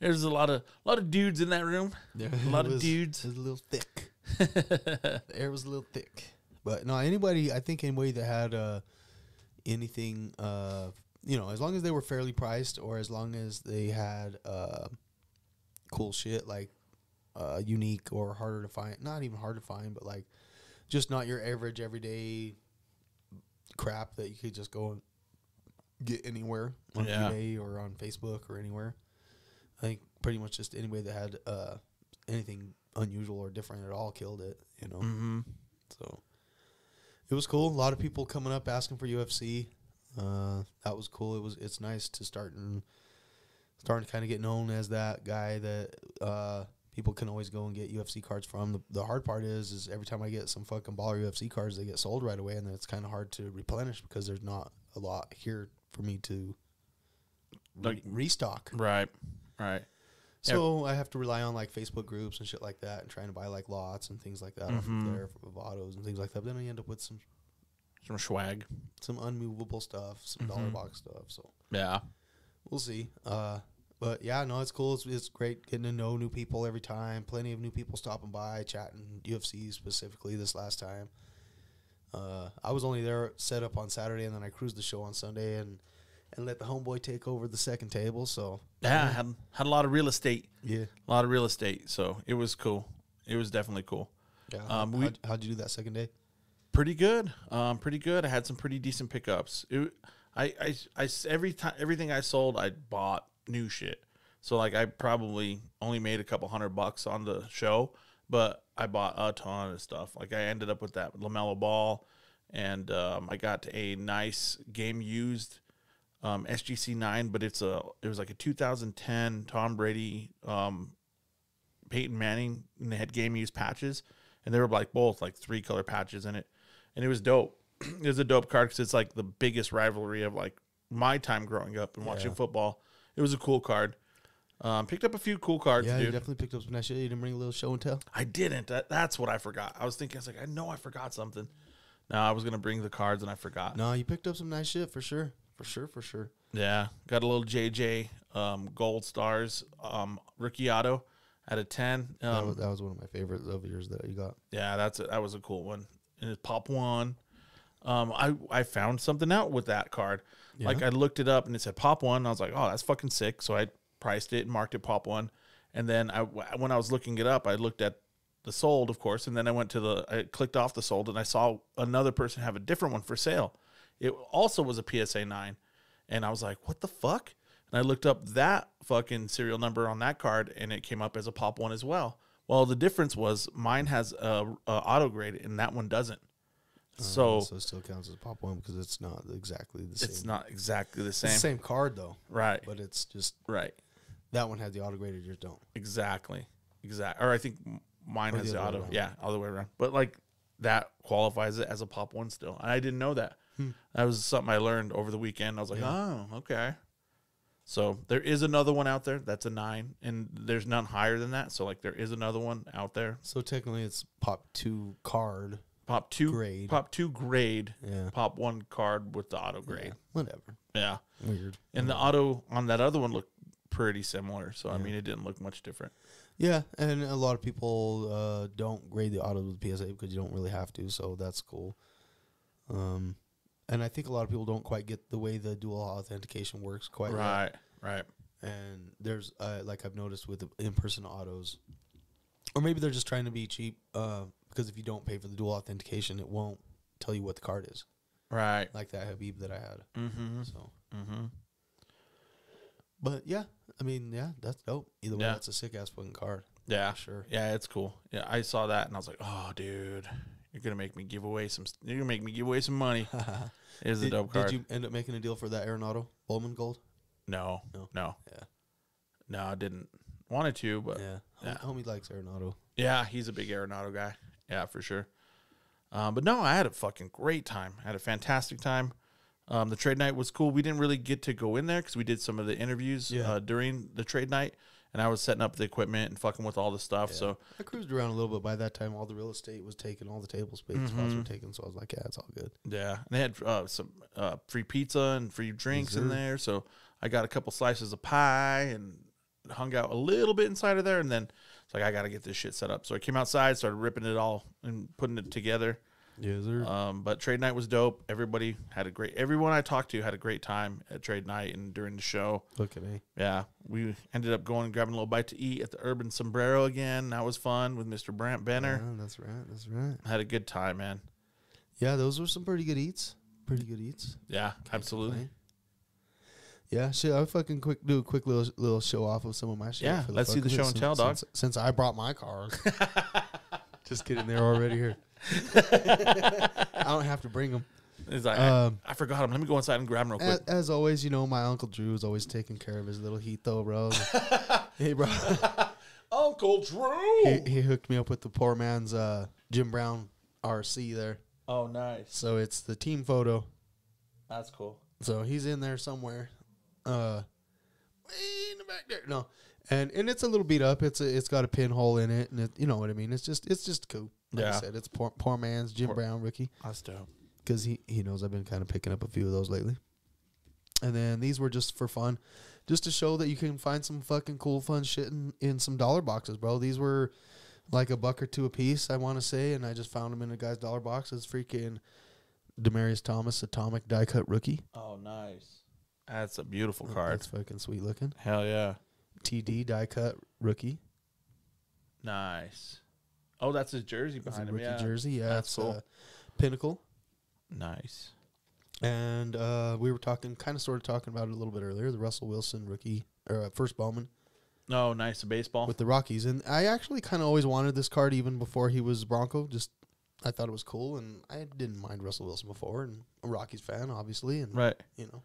There's a lot of dudes in that room. Yeah, a lot of dudes. It was a little thick. The air was a little thick. But no, anybody that had anything, as long as they were fairly priced or as long as they had cool shit like unique or harder to find, not even hard to find, but like just not your average everyday crap that you could just go and get anywhere on eBay or on Facebook or anywhere. I think pretty much just anybody that had anything unusual or different at all killed it, Mm-hmm. So it was cool. A lot of people coming up asking for UFC. That was cool. It's nice to starting to kind of get known as that guy that people can always go and get UFC cards from. The hard part is every time I get some fucking baller UFC cards, they get sold right away, and then it's kind of hard to replenish because there's not a lot here for me to restock. Right. So I have to rely on like Facebook groups and shit like that and trying to buy like lots and things like that off of there of autos and things like that. But then I end up with some swag, some unmovable stuff, some dollar box stuff. So yeah, we'll see. But yeah, no, it's cool. It's great getting to know new people every time. Plenty of new people stopping by, chatting UFC specifically this last time. I was only there set up on Saturday, and then I cruised the show on Sunday and let the homeboy take over the second table. So yeah, had a lot of real estate. Yeah, a lot of real estate. So it was cool. It was definitely cool. Yeah. How'd you do that second day? Pretty good. Pretty good. I had some pretty decent pickups. Everything I sold, I bought new shit. So like I probably only made a couple $100 on the show, but I bought a ton of stuff. Like I ended up with that LaMelo Ball, and I got a nice game used SGC 9, but it was like a 2010 Tom Brady, Peyton Manning, and they had game used patches, and they were like both like 3-color patches in it, and it was dope. It was a dope card because it's like the biggest rivalry of like my time growing up and watching football. It was a cool card. Picked up a few cool cards. Yeah, dude. you definitely picked up some nice shit. You didn't bring a little show and tell? I didn't. That's what I forgot. I was thinking, I know I forgot something. No, I was gonna bring the cards and I forgot. No, you picked up some nice shit for sure. For sure. Yeah, got a little JJ Gold Stars rookie auto at a 10. That was one of my favorites of yours that you got. Yeah, that was a cool one. And it's Pop 1. I found something out with that card. Yeah. Like I looked it up and it said Pop 1. I was like, oh, that's fucking sick. So I priced it and marked it Pop 1. And then when I was looking it up, I looked at the sold, of course, and then I clicked off the sold, and I saw another person have a different one for sale. It also was a PSA 9, and I was like, what the fuck? And I looked up that fucking serial number on that card, and it came up as a Pop 1 as well. Well, the difference was mine has a auto grade, and that one doesn't. So it still counts as a Pop 1 because it's not exactly the same. It's not exactly the same. It's the same card, though. Right. But it's just... Right. That one had the auto graded, yours don't. Exactly. Or I think mine has the auto. Around. Yeah, all the way around. But, like, that qualifies it as a Pop 1 still. And I didn't know that. That was something I learned over the weekend. I was like, oh, okay. So there is another one out there that's a 9, and there's none higher than that. So, like, there is another one out there. So technically it's Pop 2 card. Pop 2 grade. Pop 2 grade. Yeah. Pop 1 card with the auto grade. Yeah, whatever. Yeah. Weird. And the auto on that other one looked pretty similar. So, I mean, it didn't look much different. Yeah, and a lot of people don't grade the autos with PSA because you don't really have to, so that's cool. And I think a lot of people don't quite get the way the dual authentication works quite right. Right. And there's, like I've noticed with the in-person autos, or maybe they're just trying to be cheap, because if you don't pay for the dual authentication, it won't tell you what the card is. Right. Like that Habib that I had. Mm-hmm. So. Mm-hmm. But, yeah, I mean, yeah, that's dope. Either way, Yeah. that's a sick-ass fucking card. Yeah. Sure. Yeah, it's cool. Yeah, I saw that, and I was like, oh, dude, you're going to make me give away some money. It is a dope card. Did you end up making a deal for that Arenado Bowman Gold? No. Yeah. No, I didn't. Wanted to, but Yeah. Homie likes Arenado. yeah, he's a big Arenado guy. Yeah, for sure. But no, I had a fucking great time. I had a fantastic time. The trade night was cool. We didn't really get to go in there because we did some of the interviews during the trade night, and I was setting up the equipment and fucking with all the stuff. Yeah. So I cruised around a little bit. By that time, all the real estate was taken, all the table space spots were taken. So I was like, yeah, it's all good. yeah, and they had some free pizza and free drinks in there. So I got a couple slices of pie and hung out a little bit inside of there, and then it's like I got to get this shit set up. So I came outside, started ripping it all and putting it together. Yeah, sir. But trade night was dope. Everyone I talked to had a great time at trade night and during the show. Look at me. Yeah, we ended up going and grabbing a little bite to eat at the Urban Sombrero again. That was fun with Mr. Brant Benner. Yeah, that's right. That's right. Had a good time, man. Yeah, those were some pretty good eats. Yeah, absolutely. Yeah, shit. I'll fucking do a quick little show off of some of my shit. Yeah, let's see the show and tell, dog. Since I brought my cars. Just kidding. They're already here. I don't have to bring them. It's like, I forgot him. Let me go inside and grab him real quick. As always, you know, my Uncle Drew is always taking care of his little heat, though, bro. Hey, bro. Uncle Drew! He hooked me up with the poor man's Jim Brown RC there. Oh, nice. So it's the team photo. That's cool. So he's in there somewhere. Way in the back there. No. And it's a little beat up. It's got a pinhole in it, and it, you know what I mean. It's just cool. Like I said, it's poor man's Jim Brown rookie. That's dope. Because he knows I've been kind of picking up a few of those lately. And then these were just for fun, just to show that you can find some fucking cool, fun shit in some dollar boxes, bro. These were like $1 or $2 a piece, I want to say, and I just found them in a guy's dollar box. It's freaking Demaryius Thomas Atomic Die Cut rookie. Oh, nice. That's a beautiful card. That's fucking sweet looking. Hell yeah. TD Die Cut rookie. Nice. Oh, that's his jersey behind him. Rookie Yeah, jersey. Yeah, that's it's cool. Pinnacle. Nice. And we were sort of talking about it a little bit earlier. The Russell Wilson rookie or first Bowman. Oh, nice. A baseball with the Rockies, and I actually kind of always wanted this card even before he was Bronco. Just I thought it was cool, and I didn't mind Russell Wilson before, and a Rockies fan, obviously, and right, you know.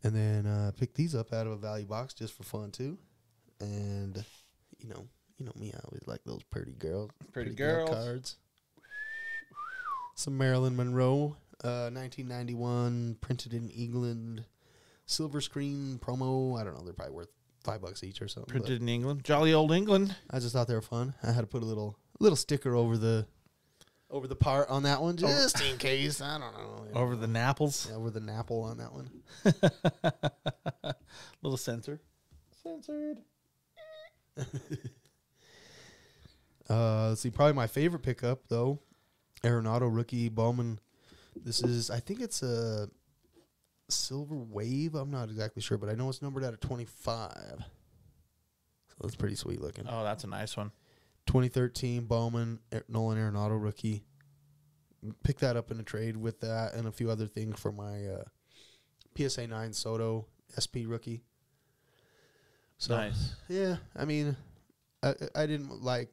And then picked these up out of a value box just for fun too, and you know me, I always like those pretty girl cards. Some Marilyn Monroe, 1991, printed in England, silver screen promo. I don't know, they're probably worth $5 each or something. Printed in England, jolly old England. I just thought they were fun. I had to put a little sticker over the part on that one just in case. I don't know. Over the napples. Yeah, over the napple on that one. Little sensor. Censored. Let's see. Probably my favorite pickup though. Arenado rookie Bowman. I think it's a Silver Wave. I'm not exactly sure, but I know it's numbered out of 25. So it's pretty sweet looking. Oh, that's a nice one. 2013 Bowman Nolan Arenado rookie. Picked that up in a trade with that and a few other things for my PSA 9 Soto SP rookie. So, Nice. Yeah, I mean, I didn't like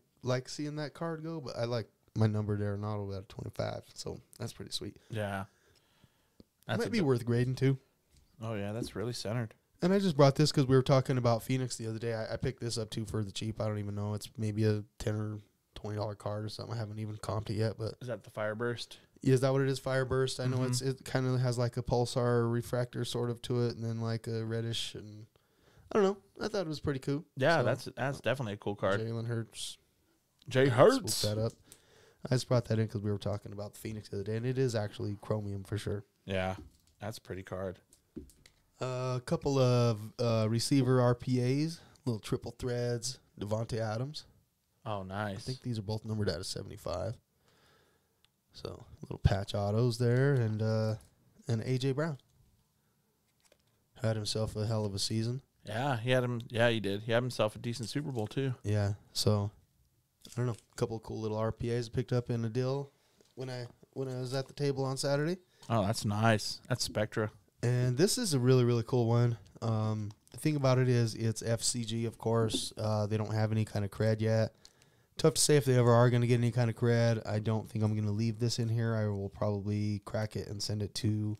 seeing that card go, but I like my numbered Arenado at 25, so that's pretty sweet. Yeah. That might be worth grading too. Oh, yeah, that's really centered. And I just brought this because we were talking about Phoenix the other day. I picked this up too for the cheap. I don't even know. It's maybe a $10 or $20 card or something. I haven't even comped it yet. But Is that the Fireburst? is that what it is? Fireburst. I know it kind of has like a pulsar refractor sort of to it, and then like a reddish. And I don't know. I thought it was pretty cool. Yeah, So, that's definitely a cool card. Jalen Hurts. Jay Swooped Hurts. that up. I just brought that in because we were talking about the Phoenix the other day, and it is actually chromium for sure. Yeah, that's a pretty card. A couple of receiver RPAs, little triple threads, Devontae Adams. Oh, nice. I think these are both numbered out of 75. So little patch autos there, and AJ Brown had himself a hell of a season. Yeah, he had him. Yeah, he did. He had himself a decent Super Bowl too. Yeah, so I don't know, a couple of cool little RPAs picked up in a deal when I was at the table on Saturday. Oh, that's nice. That's Spectra. And this is a really, really cool one. The thing about it is it's FCG, of course. They don't have any kind of cred yet. Tough to say if they ever are going to get any kind of cred. I don't think I'm going to leave this in here. I will probably crack it and send it to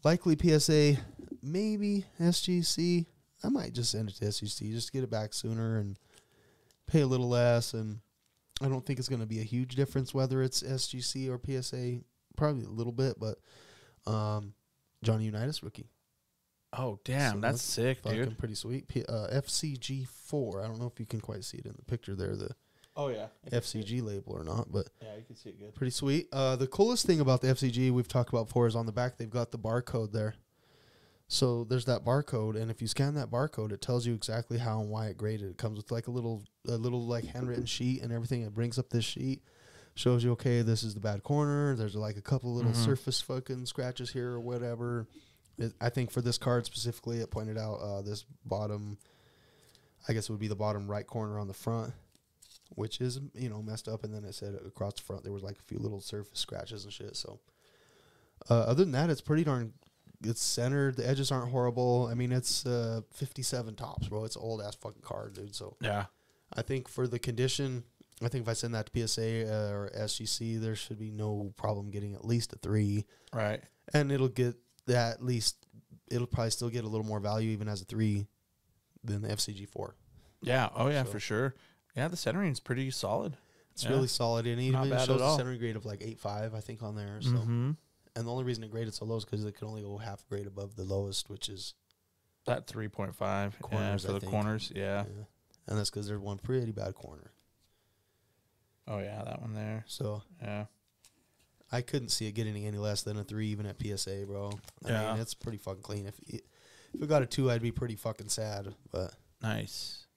likely PSA, maybe SGC. I might just send it to SGC just to get it back sooner and pay a little less. And I don't think it's going to be a huge difference whether it's SGC or PSA. Probably a little bit, but Johnny Unitas rookie. Oh, damn. So that's sick, fucking dude. pretty sweet. FCG4. I don't know if you can quite see it in the picture there, the Oh, yeah. FCG label or not, but Yeah, you can see it good. pretty sweet. The coolest thing about the FCG we've talked about before is on the back they've got the barcode there. So there's that barcode, and if you scan that barcode, it tells you exactly how and why it graded. It comes with like a little like handwritten sheet and everything. It brings up this sheet, shows you, okay, this is the bad corner. There's like a couple little surface fucking scratches here or whatever. I think for this card specifically, it pointed out this bottom, I guess it would be the bottom right corner on the front, which is, messed up. And then it said across the front there was like a few little surface scratches and shit. So other than that, it's pretty darn, it's centered. The edges aren't horrible. I mean, it's 57 tops, bro. It's an old ass fucking card, dude. So Yeah. I think for the condition, I think if I send that to PSA or SGC, there should be no problem getting at least a 3. Right. And it'll get that at least, it'll probably still get a little more value even as a 3 than the FCG4. Yeah. Oh, yeah, So- for sure. Yeah, the centering is pretty solid. It's Yeah. really solid, and it Not even bad shows at a all. centering grade of like 8.5, I think, on there. So, Mm-hmm. and the only reason it graded so low is because it can only go half grade above the lowest, which is That 3.5. Corners, for I the think. corners. Yeah. and that's because there's one pretty bad corner. Oh, yeah, that one there. So Yeah. I couldn't see it getting any less than a 3 even at PSA, bro. I Yeah. mean, it's pretty fucking clean. If it got a 2, I'd be pretty fucking sad. But Nice.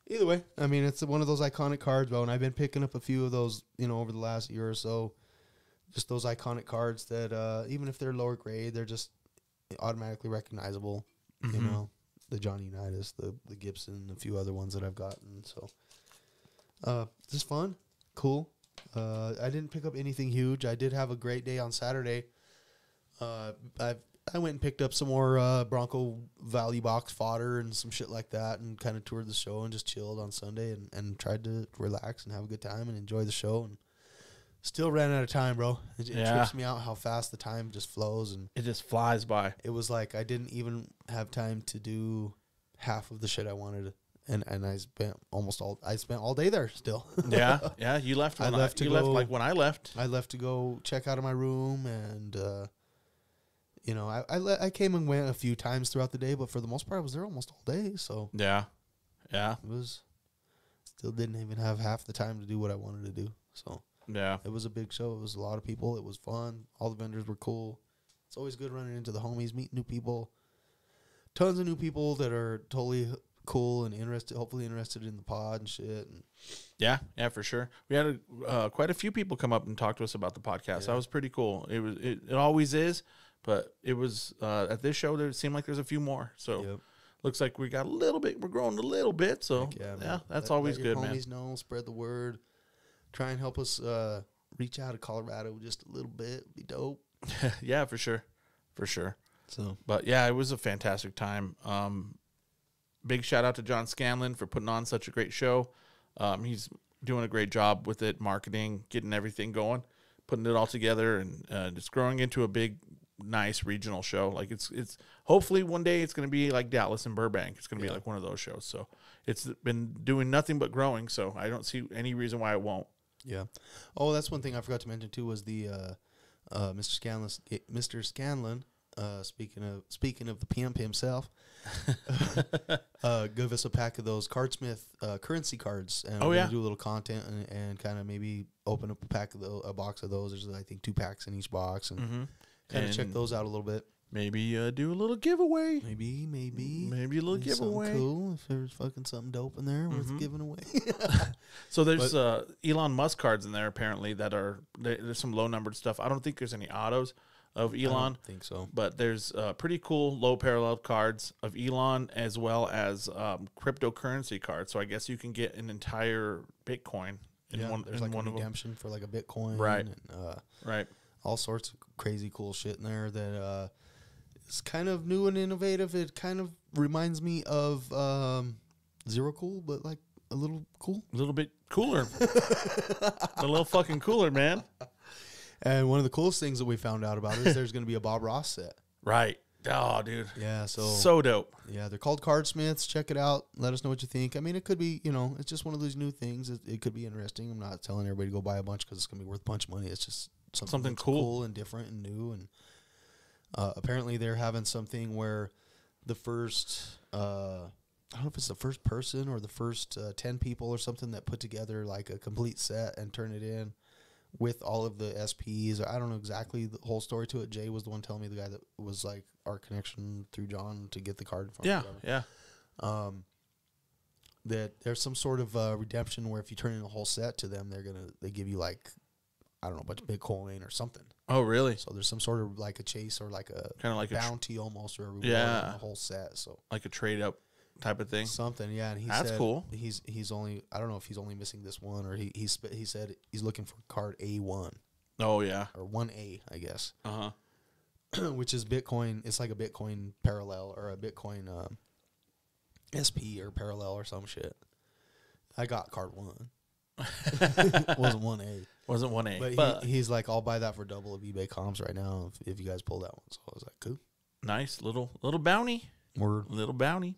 either way, I mean, it's one of those iconic cards, bro. And I've been picking up a few of those, over the last year or so. Just those iconic cards that even if they're lower grade, they're just automatically recognizable. Mhm. The Johnny Unitas, the Gibson, a few other ones that I've gotten. So just fun, cool. I didn't pick up anything huge. I did have a great day on Saturday. I went and picked up some more Bronco Valley box fodder and some shit like that, and kind of toured the show and just chilled on Sunday and tried to relax and have a good time and enjoy the show. And still ran out of time, bro. It Yeah. trips me out how fast the time just flows. And It just flies by. it was like I didn't even have time to do half of the shit I wanted. And I spent all day there still. Yeah. Yeah. You left when I left to you left go- like when I left. I left to go check out of my room, and I came and went a few times throughout the day, but for the most part I was there almost all day. So Yeah. Yeah. it was still didn't even have half the time to do what I wanted to do. So Yeah. it was a big show. It was a lot of people. It was fun. All the vendors were cool. It's always good running into the homies, meeting new people. Tons of new people that are totally cool and hopefully interested in the pod and shit. And Yeah, yeah, for sure. We had quite a few people come up and talk to us about the podcast. That was pretty cool. It always is, but it was at this show. There seemed like there's a few more. So Yep. looks like we got a little bit. We're growing a little bit. So yeah, that's always let your good, man. homies know, spread the word. Try and help us reach out to Colorado just a little bit. Be dope. Yeah, for sure. For sure. So, but yeah, it was a fantastic time. Big shout out to Jon Scanlon for putting on such a great show. He's doing a great job with it, marketing, getting everything going, putting it all together, and just growing into a big, nice regional show. Like it's hopefully one day it's going to be like Dallas and Burbank. It's going to be like one of those shows. So it's been doing nothing but growing. So I don't see any reason why it won't. Yeah. Oh, that's one thing I forgot to mention too was the Mr. Scanlon. Speaking of the pimp himself, give us a pack of those Cardsmith currency cards, and we're gonna do a little content and kind of maybe open up a box of those. There's I think 2 packs in each box, and kind of check those out a little bit. Maybe do a little giveaway. Maybe a little giveaway. Cool if there's fucking something dope in there worth giving away. So there's Elon Musk cards in there apparently that there's some low numbered stuff. I don't think there's any autos of Elon. I don't think so. But there's pretty cool low parallel cards of Elon as well as cryptocurrency cards. So I guess you can get an entire Bitcoin in one. There's in like one a of them. redemption for like a Bitcoin, Right? And, Right. All sorts of crazy cool shit in there that is kind of new and innovative. It kind of reminds me of Zero Cool, but like a little cool, A little bit cooler, a little fucking cooler, man. And one of the coolest things that we found out about is there's going to be a Bob Ross set. Right. Oh, dude. Yeah. So dope. Yeah, they're called Cardsmiths. Check it out. Let us know what you think. I mean, it could be, it's just one of those new things. It could be interesting. I'm not telling everybody to go buy a bunch because it's going to be worth a bunch of money. It's just something cool and different and new. And apparently they're having something where the first, I don't know if it's the first person or the first 10 people or something that put together like a complete set and turn it in with all of the SPs. I don't know exactly the whole story to it. Jay was the one telling me, the guy that was like our connection through John to get the card from. Yeah. That there's some sort of redemption where if you turn in a whole set to them, they give you like, I don't know, a bunch of Bitcoin or something. Oh, really? So there's some sort of like a chase or like a kind of like bounty almost, or a reward in the whole set. So like a trade up type of thing. Something, yeah. And he That's said cool. He's only, I don't know if he's only missing this one, or he said he's looking for card A1. Oh yeah, or 1A, I guess. Which is Bitcoin. It's like a Bitcoin parallel or a Bitcoin SP or parallel or some shit. I got card 1. Wasn't 1A. Wasn't 1A. But he's like, I'll buy that for double of eBay comps right now if you guys pull that one. So I was like, cool. Nice little bounty. Little bounty.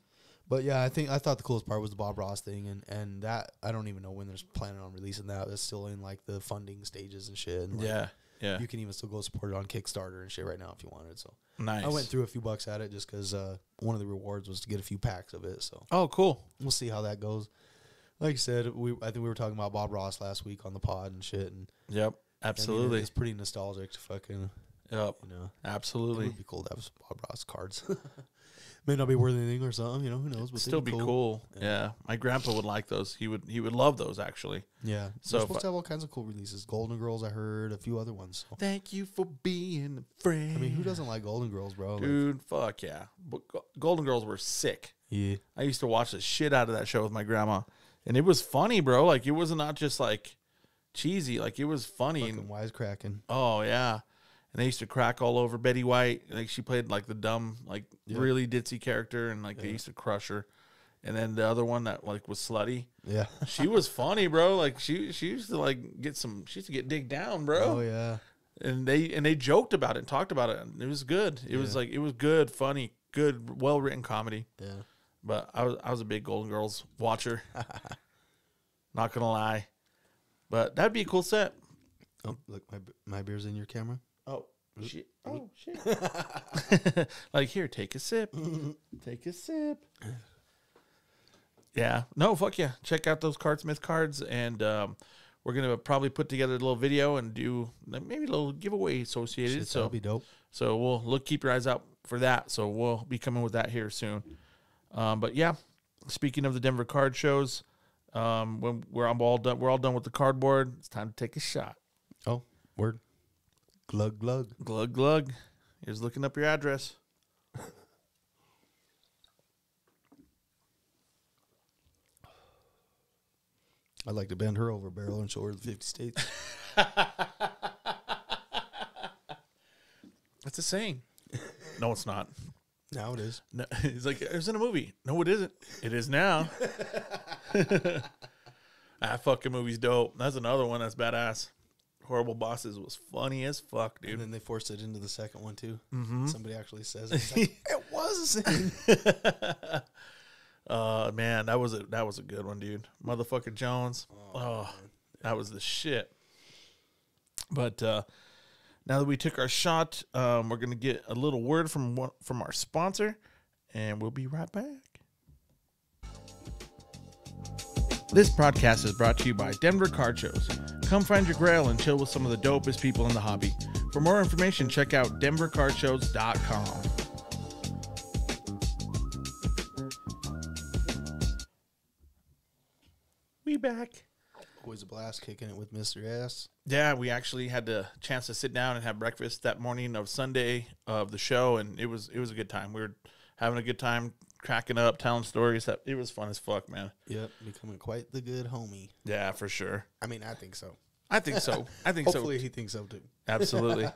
But yeah, I thought the coolest part was the Bob Ross thing, and that I don't even know when they're planning on releasing that. It's still in like the funding stages and shit. And like, yeah. You can even still go support it on Kickstarter and shit right now if you wanted. So nice. I went through a few bucks at it just because one of the rewards was to get a few packs of it. So cool. We'll see how that goes. Like you said, I think we were talking about Bob Ross last week on the pod and shit. And yep, absolutely. I mean, it's pretty nostalgic to fucking. Yep, absolutely. It would be cool to have some Bob Ross cards. May not be worth anything or something, who knows? But still be cool. Yeah, my grandpa would like those. He would love those actually. Yeah. So we're supposed to have all kinds of cool releases. Golden Girls, I heard a few other ones. So. Thank you for being a friend. I mean, who doesn't like Golden Girls, bro? Dude, fuck yeah. But Golden Girls were sick. Yeah. I used to watch the shit out of that show with my grandma, and it was funny, bro. Like it was not just like cheesy. Like it was funny. Fucking wisecracking. Oh yeah. And they used to crack all over Betty White. Like she played like the dumb, like really ditzy character, and like they used to crush her. And then the other one that like was slutty. Yeah, she was funny, bro. Like she used to like get some. She used to get digged down, bro. Oh yeah. And they joked about it and talked about it. And it was good. It was like it was good, funny, good, well written comedy. Yeah. But I was a big Golden Girls watcher. Not gonna lie, but that'd be a cool set. Oh, look, my beer's in your camera. Oh, shit. Oh, shit. Like, here, take a sip. Take a sip. Yeah. No, fuck yeah. Check out those Cardsmith cards, and we're going to probably put together a little video and do maybe a little giveaway associated. Shit, that'll be dope. So we'll keep your eyes out for that. So we'll be coming with that here soon. But yeah, speaking of the Denver card shows, when we're all done with the cardboard, it's time to take a shot. Oh, word. Glug, glug. Glug, glug. Here's looking up your address. I'd like to bend her over a barrel and show her the 50 states. That's a saying. No, it's not. Now it is. No, he's like, it was in a movie. No, it isn't. It is now. That fucking movie's dope. That's another one that's badass. Horrible Bosses was funny as fuck, dude. And then they forced it into the second one, too. Mm-hmm. Somebody actually says it. It's like, it was a scene. Man, that was a good one, dude. Motherfucker Jones. Oh, that was the shit. But now that we took our shot, we're going to get a little word from our sponsor, and we'll be right back. This podcast is brought to you by Denver Card Shows. Come find your grail and chill with some of the dopest people in the hobby. For more information, check out denvercardshows.com. We back. Always a blast kicking it with Mr. S. Yeah, we actually had the chance to sit down and have breakfast that morning of Sunday of the show, and it was a good time. We were having a good time, cracking up, telling stories. It was fun as fuck, man. Yep, becoming quite the good homie. Yeah, for sure. I mean, I think so. I think so. Hopefully he thinks so, too. Absolutely.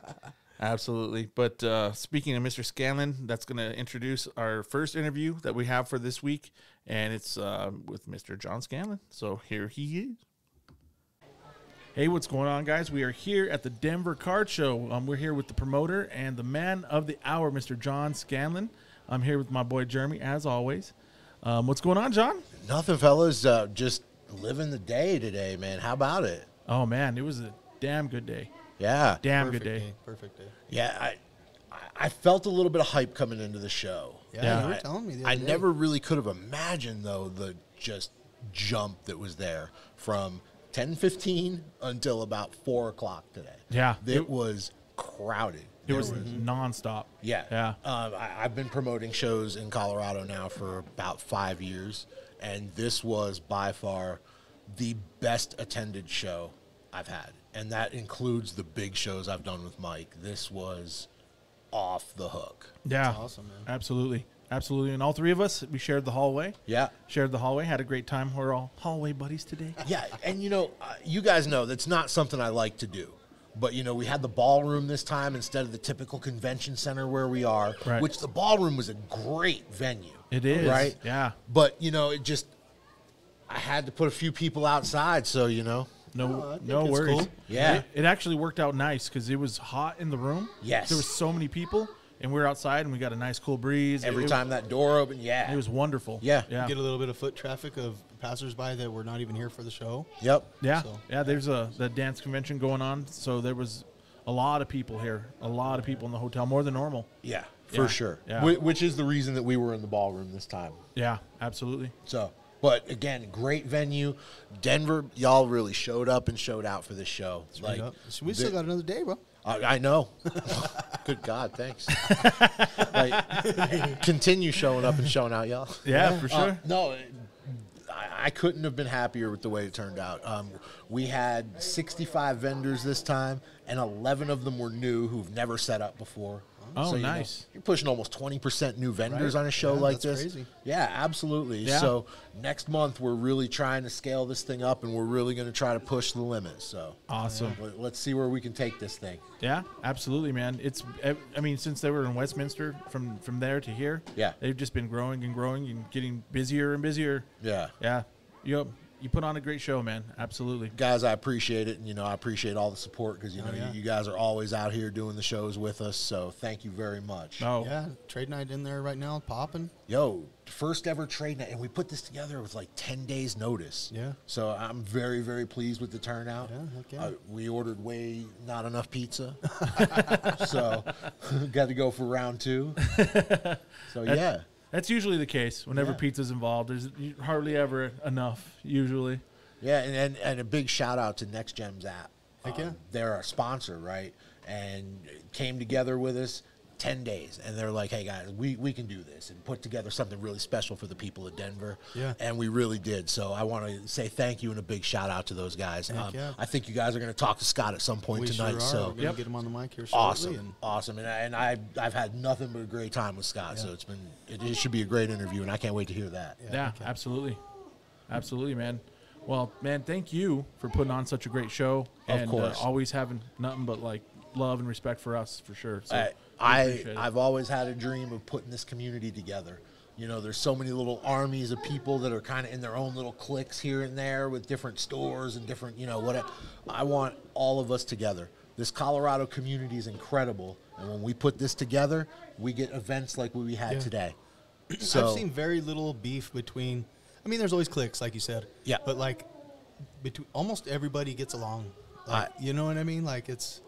Absolutely. But speaking of Mr. Scanlon, that's going to introduce our first interview that we have for this week, and it's with Mr. Jon Scanlon. So here he is. Hey, what's going on, guys? We are here at the Denver Card Show. We're here with the promoter and the man of the hour, Mr. Jon Scanlon. I'm here with my boy Jeremy, as always. What's going on, John? Nothing, fellas. Just living the day today, man. How about it? Oh, man, it was a damn good day. Yeah. Damn good day. Perfect day. Yeah, I felt a little bit of hype coming into the show. Yeah, you were telling me the other I day. never really could have imagined, though, the just jump that was there from 10:15 until about 4 o'clock today. Yeah. It was crowded. It was nonstop. Yeah. Yeah. I've been promoting shows in Colorado now for about 5 years, and this was by far the best attended show I've had. And that includes the big shows I've done with Mike. This was off the hook. Yeah. That's awesome, man. Absolutely. Absolutely. And all three of us, we shared the hallway. Yeah. Shared the hallway. Had a great time. We're all hallway buddies today. Yeah, and you guys know that's not something I like to do. But, we had the ballroom this time instead of the typical convention center where we are, Right. which the ballroom was a great venue. It is. Right? Yeah. But, I had to put a few people outside, so, No, think no it's worries. cool. Yeah. It actually worked out nice because it was hot in the room. Yes. There were so many people, and we were outside, and we got a nice cool breeze. Every It- time that door opened, yeah. It was wonderful. Yeah. Yeah. Get a little bit of foot traffic of passersby that were not even here for the show. Yep. Yeah. So- Yeah. There's the dance convention going on, so there was a lot of people here. A lot of people in the hotel, more than normal. Yeah, Yeah. for sure. Yeah. Which is the reason that we were in the ballroom this time. Yeah. Absolutely. So, but again, great venue. Denver, y'all really showed up and showed out for this show. Straight up. So we still got another day, bro. I know. Good God, thanks. Continue showing up and showing out, y'all. Yeah, for sure. No, I couldn't have been happier with the way it turned out. We had 65 vendors this time, and 11 of them were new who've never set up before. Oh, So, nice. You're pushing almost 20% new vendors Right. on a show Yeah, like that's this. crazy. Yeah, absolutely. Yeah. So next month, we're really trying to scale this thing up, and we're really going to try to push the limits. So Awesome. let's see where we can take this thing. Yeah, absolutely, man. Since they were in Westminster, from there to here, Yeah. they've just been growing and growing and getting busier and busier. Yeah. Yeah, you put on a great show, man. Absolutely. Guys, I appreciate it, and I appreciate all the support because yeah. you guys are always out here doing the shows with us. So thank you very much. Oh, Yeah, trade night in there right now, popping. Yo, first ever trade night, and we put this together with like 10 days notice. Yeah. So I'm very, very pleased with the turnout. Yeah, heck yeah. We ordered way not enough pizza, so got to go for round 2. So yeah. that's usually the case whenever Yeah. pizza's involved. There's hardly ever enough, usually. Yeah, and a big shout out to NextGem's app. Heck yeah. They're our sponsor, right? And came together with us 10 days. And they're like, hey, guys, we can do this and put together something really special for the people of Denver. Yeah. And we really did. So I want to say thank you and a big shout out to those guys. Heck yeah. I think you guys are going to talk to Scott at some point We tonight. sure are. So We're going to Yep. get him on the mic here shortly. awesome. And Awesome. And I've had nothing but a great time with Scott. So it should be a great interview. And I can't wait to hear that. Yeah, absolutely. Absolutely, man. Well, man, thank you for putting on such a great show. Of course. Always having nothing but like love and respect for us, for sure. So appreciate it. I've always had a dream of putting this community together. You know, there's so many little armies of people that are kind of in their own little cliques here and there with different stores and different, you know, whatever. I want all of us together. This Colorado community is incredible, and when we put this together, we get events like what we had today. So I've seen very little beef between. I mean, there's always cliques, like you said. Yeah. But like, between almost everybody gets along. Like, you know what I mean? Like it's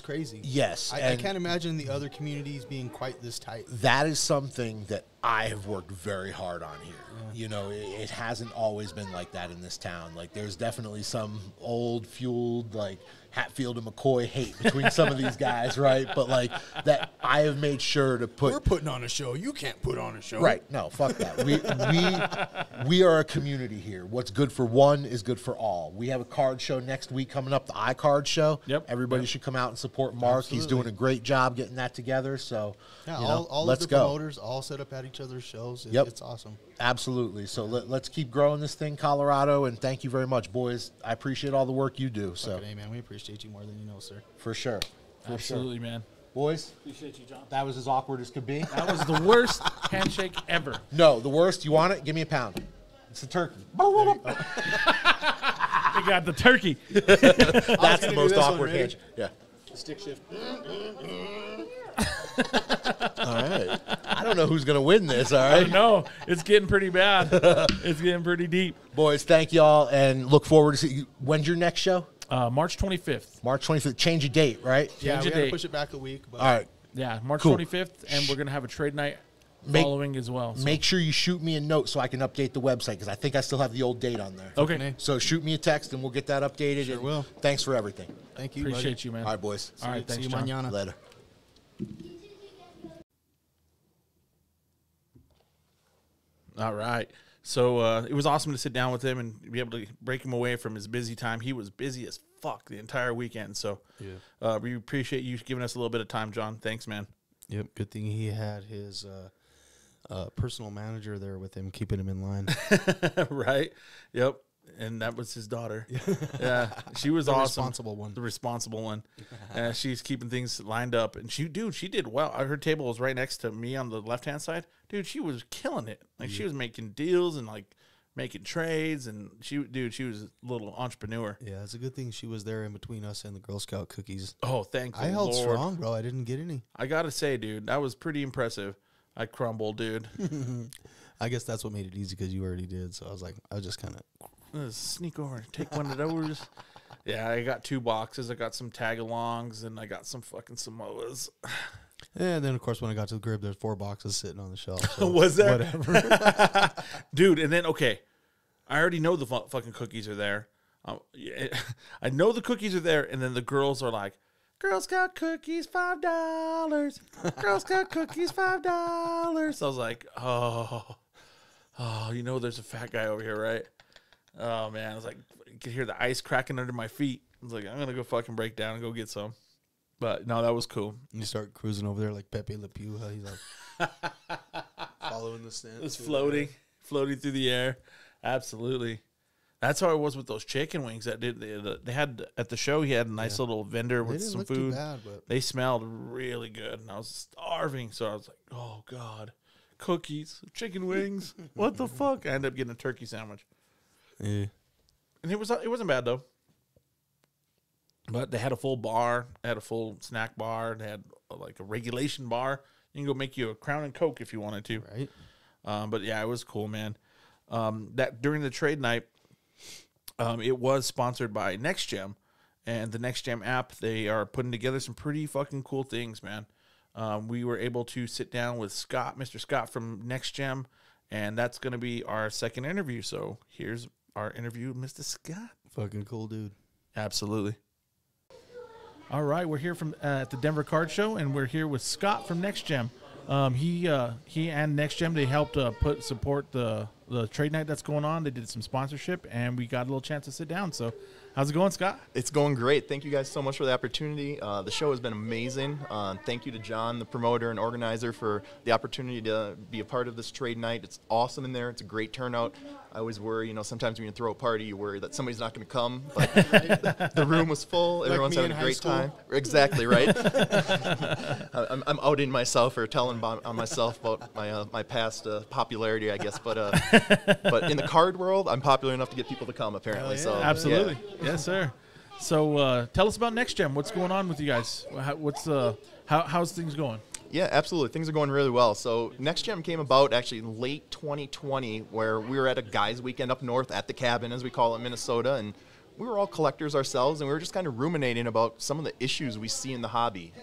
crazy. Yes, I can't imagine the other communities being quite this tight. that is something that I have worked very hard on here. You know, it hasn't always been like that in this town. Like, there's definitely some old fueled, like, Hatfield and McCoy hate between some of these guys, right? But, like, that I have made sure to put... We're putting on a show. You can't put on a show. Right. No, fuck that. We are a community here. What's good for one is good for all. We have a card show next week coming up, the iCard show. Yep. Everybody should come out and support Mark. He's doing a great job getting that together. So, Yeah, you know, all let's of the go. promoters all set up at each other's shows. It's awesome. Absolutely. So let's keep growing this thing, Colorado, and thank you very much, boys. I appreciate all the work you do. So, Hey, man, we appreciate you more than you know, sir. for sure. Absolutely, man. Boys, Appreciate you, John. that was as awkward as could be. That was the worst handshake ever. No, the worst. You want it? Give me a pound. It's a turkey. We got the turkey. That's the most this one, awkward ready? handshake. Yeah. Stick shift. All right. I don't know who's going to win this, all right? No, it's getting pretty bad. It's getting pretty deep. Boys, thank y'all, and look forward to see you. When's your next show? March 25th. March 25th. Change your date, right? Yeah, Change we the had to date. push it back a week. But All right. Yeah, March Cool. 25th, and we're going to have a trade night Make- following as well. So. Make sure you shoot me a note so I can update the website, because I think I still have the old date on there. Okay. So shoot me a text, and we'll get that updated. Sure and will. Thanks for everything. Thank you. Appreciate you, man. All right, boys. All right, See thanks, you John. mañana. Later. All right. So it was awesome to sit down with him and be able to break him away from his busy time. He was busy as fuck the entire weekend. So we appreciate you giving us a little bit of time, John. Thanks, man. Yep. Good thing he had his personal manager there with him, keeping him in line. Right? Yep. And that was his daughter. Yeah. She was awesome. Responsible one. The responsible one. She's keeping things lined up. And she did well. Her table was right next to me on the left-hand side. Dude, she was killing it. Like, she was making deals and, like, making trades. And, she was a little entrepreneur. Yeah, it's a good thing she was there in between us and the Girl Scout cookies. Oh, thank you, I held Lord. strong, bro. I didn't get any. I got to say, dude, that was pretty impressive. I crumbled, dude. I guess that's what made it easy because you already did. So I was just kind of. Sneak over and take one of those. Yeah, I got 2 boxes. I got some tag-alongs, and I got some fucking Samoas. And then, of course, when I got to the crib, there's 4 boxes sitting on the shelf. So Was there? Whatever. Dude, and then, okay, I already know the fucking cookies are there. I know the cookies are there, and then the girls are like, Girl Scout cookies, $5. Girl Scout cookies, $5. So I was like, oh, you know there's a fat guy over here, right? Oh, man. I was like, you could hear the ice cracking under my feet. I was like, I'm going to go fucking break down and go get some. But, no, that was cool. And you start cruising over there like Pepe Le Pew. He's like following the stand. It was floating through the air. Absolutely. That's how it was with those chicken wings that they had at the show. He had a nice little vendor with some food. Too bad, but They smelled really good, and I was starving. So I was like, "Oh God, cookies, chicken wings, what the fuck?" I ended up getting a turkey sandwich, yeah. and it wasn't bad though. But they had a full bar, they had a full snack bar, they had like a regulation bar. You can go make you a Crown and Coke if you wanted to. Right. But yeah, it was cool, man. That during the trade night, it was sponsored by NextGem, and the NextGem app. They are putting together some pretty fucking cool things, man. We were able to sit down with Scott, Mr. Scott from NextGem, and that's going to be our second interview. So here's our interview with Mr. Scott. Fucking cool dude. Absolutely. All right, we're here from at the Denver Card Show, and we're here with Scott from NextGem. He and NextGem, they helped support the trade night that's going on. They did some sponsorship, and we got a little chance to sit down. So, how's it going, Scott? It's going great. Thank you guys so much for the opportunity. The show has been amazing. Thank you to John, the promoter and organizer, for the opportunity to be a part of this trade night. It's awesome in there. It's a great turnout. I always worry, sometimes when you throw a party, you worry that somebody's not going to come. But the room was full. Everyone's having a great time. Exactly, right? I'm outing myself or telling on myself about my past popularity, I guess. But in the card world, I'm popular enough to get people to come, apparently. Yeah. So Absolutely. yeah. Yes, sir. So tell us about NextGem. What's going on with you guys? How's things going? Yeah, absolutely. Things are going really well. So NextGem came about actually in late 2020, where we were at a guys' weekend up north at the cabin, as we call it in Minnesota, and we were all collectors ourselves, and we were just kind of ruminating about some of the issues we see in the hobby.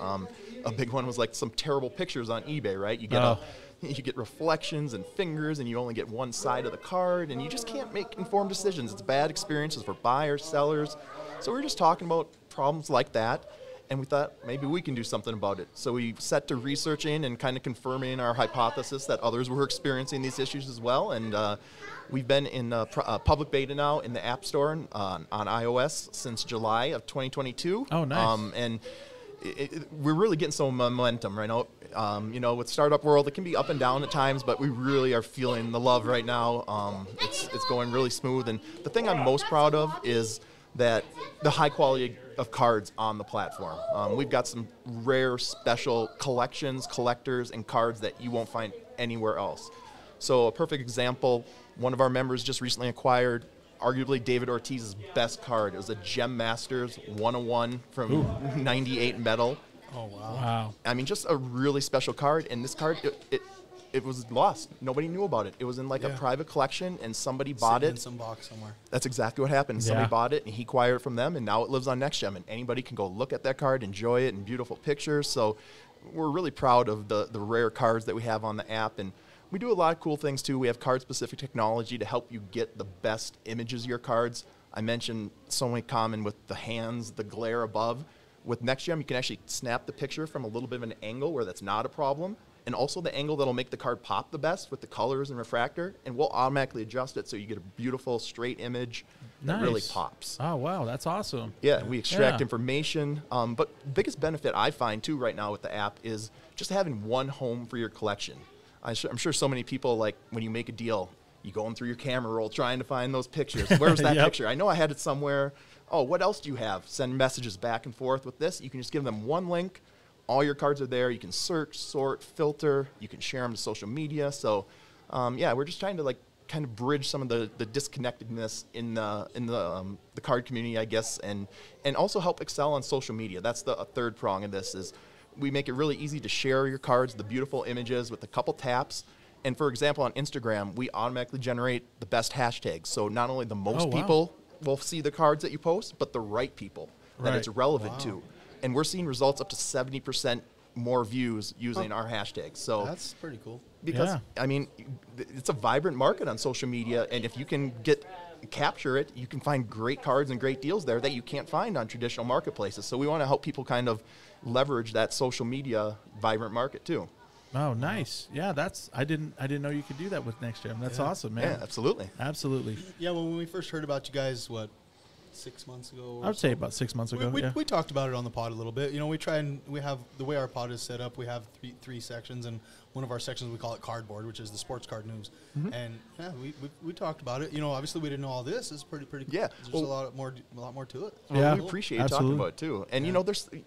A big one was like some terrible pictures on eBay, right? You get reflections and fingers, and you only get one side of the card, and you just can't make informed decisions. It's bad experiences for buyers, sellers. So we were just talking about problems like that. And we thought maybe we can do something about it. So we set to researching and kind of confirming our hypothesis that others were experiencing these issues as well. And we've been in public beta now in the App Store on iOS since July of 2022. Oh, nice. And we're really getting some momentum right now. With startup world, it can be up and down at times, but we really are feeling the love right now. It's going really smooth. And the thing I'm most proud of is that the high quality of cards on the platform. We've got some rare, special collections, collectors, and cards that you won't find anywhere else. So a perfect example, one of our members just recently acquired arguably David Ortiz's best card. It was a Gem Masters 101 from 98 metal. Oh, wow. Wow. I mean, just a really special card. And this card, it was lost. Nobody knew about it. It was in like a private collection, and somebody bought Sitting it. in some box somewhere. That's exactly what happened. Yeah. Somebody bought it, and he acquired it from them, and now it lives on NextGem, and anybody can go look at that card, enjoy it, and beautiful pictures. So we're really proud of the rare cards that we have on the app, and we do a lot of cool things too. We have card-specific technology to help you get the best images of your cards. I mentioned so many common with the hands, the glare above. With NextGem, you can actually snap the picture from a little bit of an angle where that's not a problem, and also the angle that'll make the card pop the best with the colors and refractor, and we'll automatically adjust it so you get a beautiful straight image that really pops. Oh, wow. That's awesome. Yeah, we extract information. But the biggest benefit I find, too, right now with the app is just having one home for your collection. I'm sure so many people, like, when you make a deal, you going through your camera roll trying to find those pictures. Where's that picture? I know I had it somewhere. Oh, what else do you have? Send messages back and forth with this. You can just give them one link. All your cards are there. You can search, sort, filter. You can share them to social media. So, we're just trying to kind of bridge some of the disconnectedness in the card community, I guess, and also help excel on social media. That's a third prong of this. Is we make it really easy to share your cards, the beautiful images with a couple taps. And for example, on Instagram, we automatically generate the best hashtags. So not only the most people will see the cards that you post, but the right people that it's relevant to. And we're seeing results up to 70% more views using our hashtags. So that's pretty cool. Because, I mean, it's a vibrant market on social media, and if you can capture it, you can find great cards and great deals there that you can't find on traditional marketplaces. So we want to help people kind of leverage that social media vibrant market too. Oh, nice. Yeah, I didn't know you could do that with NextGem. That's awesome, man. Yeah, absolutely. Absolutely. Yeah, well, when we first heard about you guys, 6 months ago? I would say about 6 months ago. We talked about it on the pod a little bit. We have the way our pod is set up. We have three sections, and one of our sections we call it Cardboard, which is the sports card news. Mm-hmm. And we talked about it. Obviously we didn't know all this. It's pretty cool. Yeah, there's a lot more to it. Yeah, we appreciate you talking about it too. And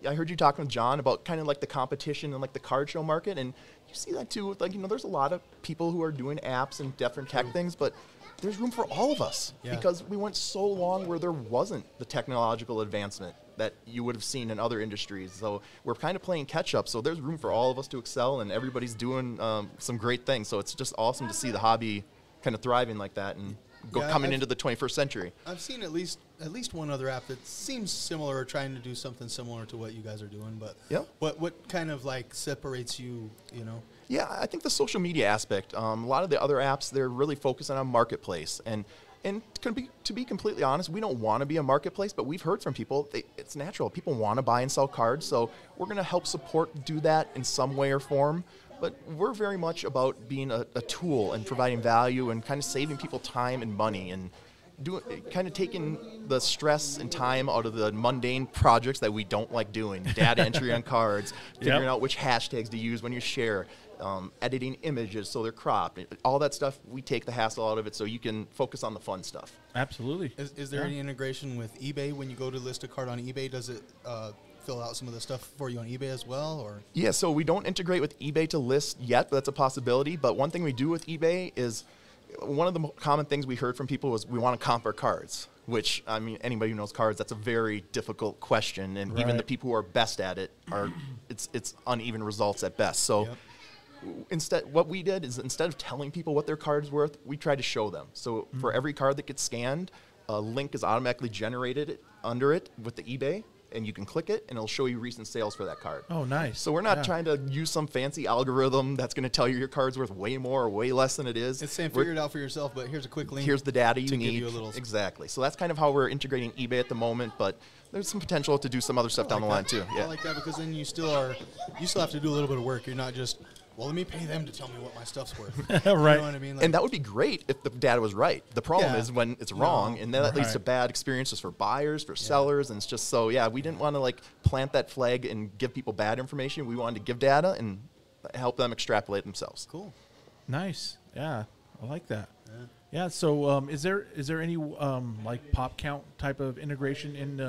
I heard you talking with John about kind of like the competition and like the card show market, and you see that too. With there's a lot of people who are doing apps and different tech things, but there's room for all of us because we went so long where there wasn't the technological advancement that you would have seen in other industries. So we're kind of playing catch up. So there's room for all of us to excel, and everybody's doing some great things. So it's just awesome to see the hobby kind of thriving like that and coming into the 21st century. I've seen at least one other app that seems similar or trying to do something similar to what you guys are doing. But what kind of separates you? Yeah, I think the social media aspect. A lot of the other apps, they're really focusing on marketplace. And to be completely honest, we don't want to be a marketplace, but we've heard from people, it's natural. People want to buy and sell cards, so we're going to help do that in some way or form. But we're very much about being a tool and providing value and kind of saving people time and money and kind of taking the stress and time out of the mundane projects that we don't like doing. Data entry on cards, figuring out which hashtags to use when you share. editing images so they're cropped, all that stuff. We take the hassle out of it so you can focus on the fun stuff. Absolutely. Is there any integration with eBay when you go to list a card on eBay? Does it fill out some of the stuff for you on eBay as well? Or Yeah, so we don't integrate with eBay to list yet, but that's a possibility. But one thing we do with eBay is one of the common things we heard from people was we want to comp our cards, which, I mean, anybody who knows cards, that's a very difficult question. And even the people who are best at it are, it's uneven results at best. So instead, what we did is instead of telling people what their card's worth, we tried to show them. So for every card that gets scanned, a link is automatically generated under it with the eBay, and you can click it, and it'll show you recent sales for that card. Oh, nice. So we're not trying to use some fancy algorithm that's going to tell you your card's worth way more or way less than it is. it's saying figure it out for yourself, but here's a quick link. Here's the data you to need. give you a little Exactly. So that's kind of how we're integrating eBay at the moment, but there's some potential to do some other stuff down the line too. I like that because then you still have to do a little bit of work. You're not just, well, let me pay them to tell me what my stuff's worth. Right. You know what I mean? Like, And that would be great if the data was right. The problem is when it's wrong, and then that leads to Right. bad experiences for buyers, for sellers, and it's just so, we didn't want to like plant that flag and give people bad information. We wanted to give data and help them extrapolate themselves. cool. Nice. Yeah, I like that. Yeah. So, is there any like pop count type of integration in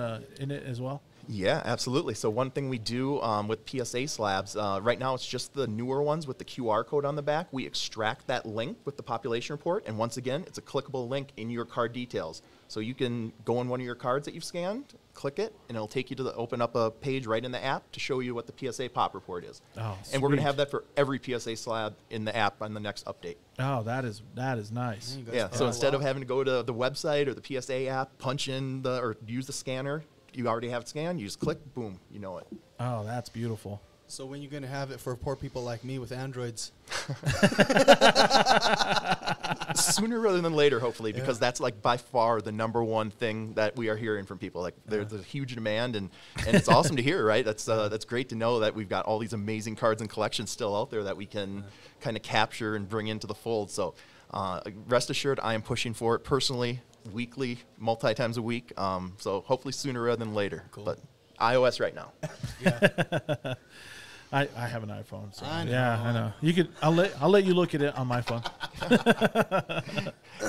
it as well? Yeah, absolutely. So one thing we do with PSA slabs, right now it's just the newer ones with the QR code on the back. We extract that link with the population report, and once again, it's a clickable link in your card details. So you can go on one of your cards that you've scanned, click it, and it'll take you to open up a page right in the app to show you what the PSA pop report is. Oh, and we're going to sweet. have that for every PSA slab in the app on the next update. Oh, that is nice. You guys Yeah, spend so a instead of lot. having to go to the website or the PSA app, punch in or use the scanner, you already have it scanned, you just click, boom, you know it. Oh, that's beautiful. So when you're going to have it for poor people like me with Androids? Sooner rather than later, hopefully, because that's like by far the number one thing that we are hearing from people. Like there's a huge demand, and it's awesome to hear, right? That's great to know that we've got all these amazing cards and collections still out there that we can kind of capture and bring into the fold. So rest assured, I am pushing for it personally, weekly, multi times a week. So hopefully sooner rather than later. Cool. But iOS right now. I have an iPhone, so I know. yeah, I know. You could. I'll let you look at it on my phone.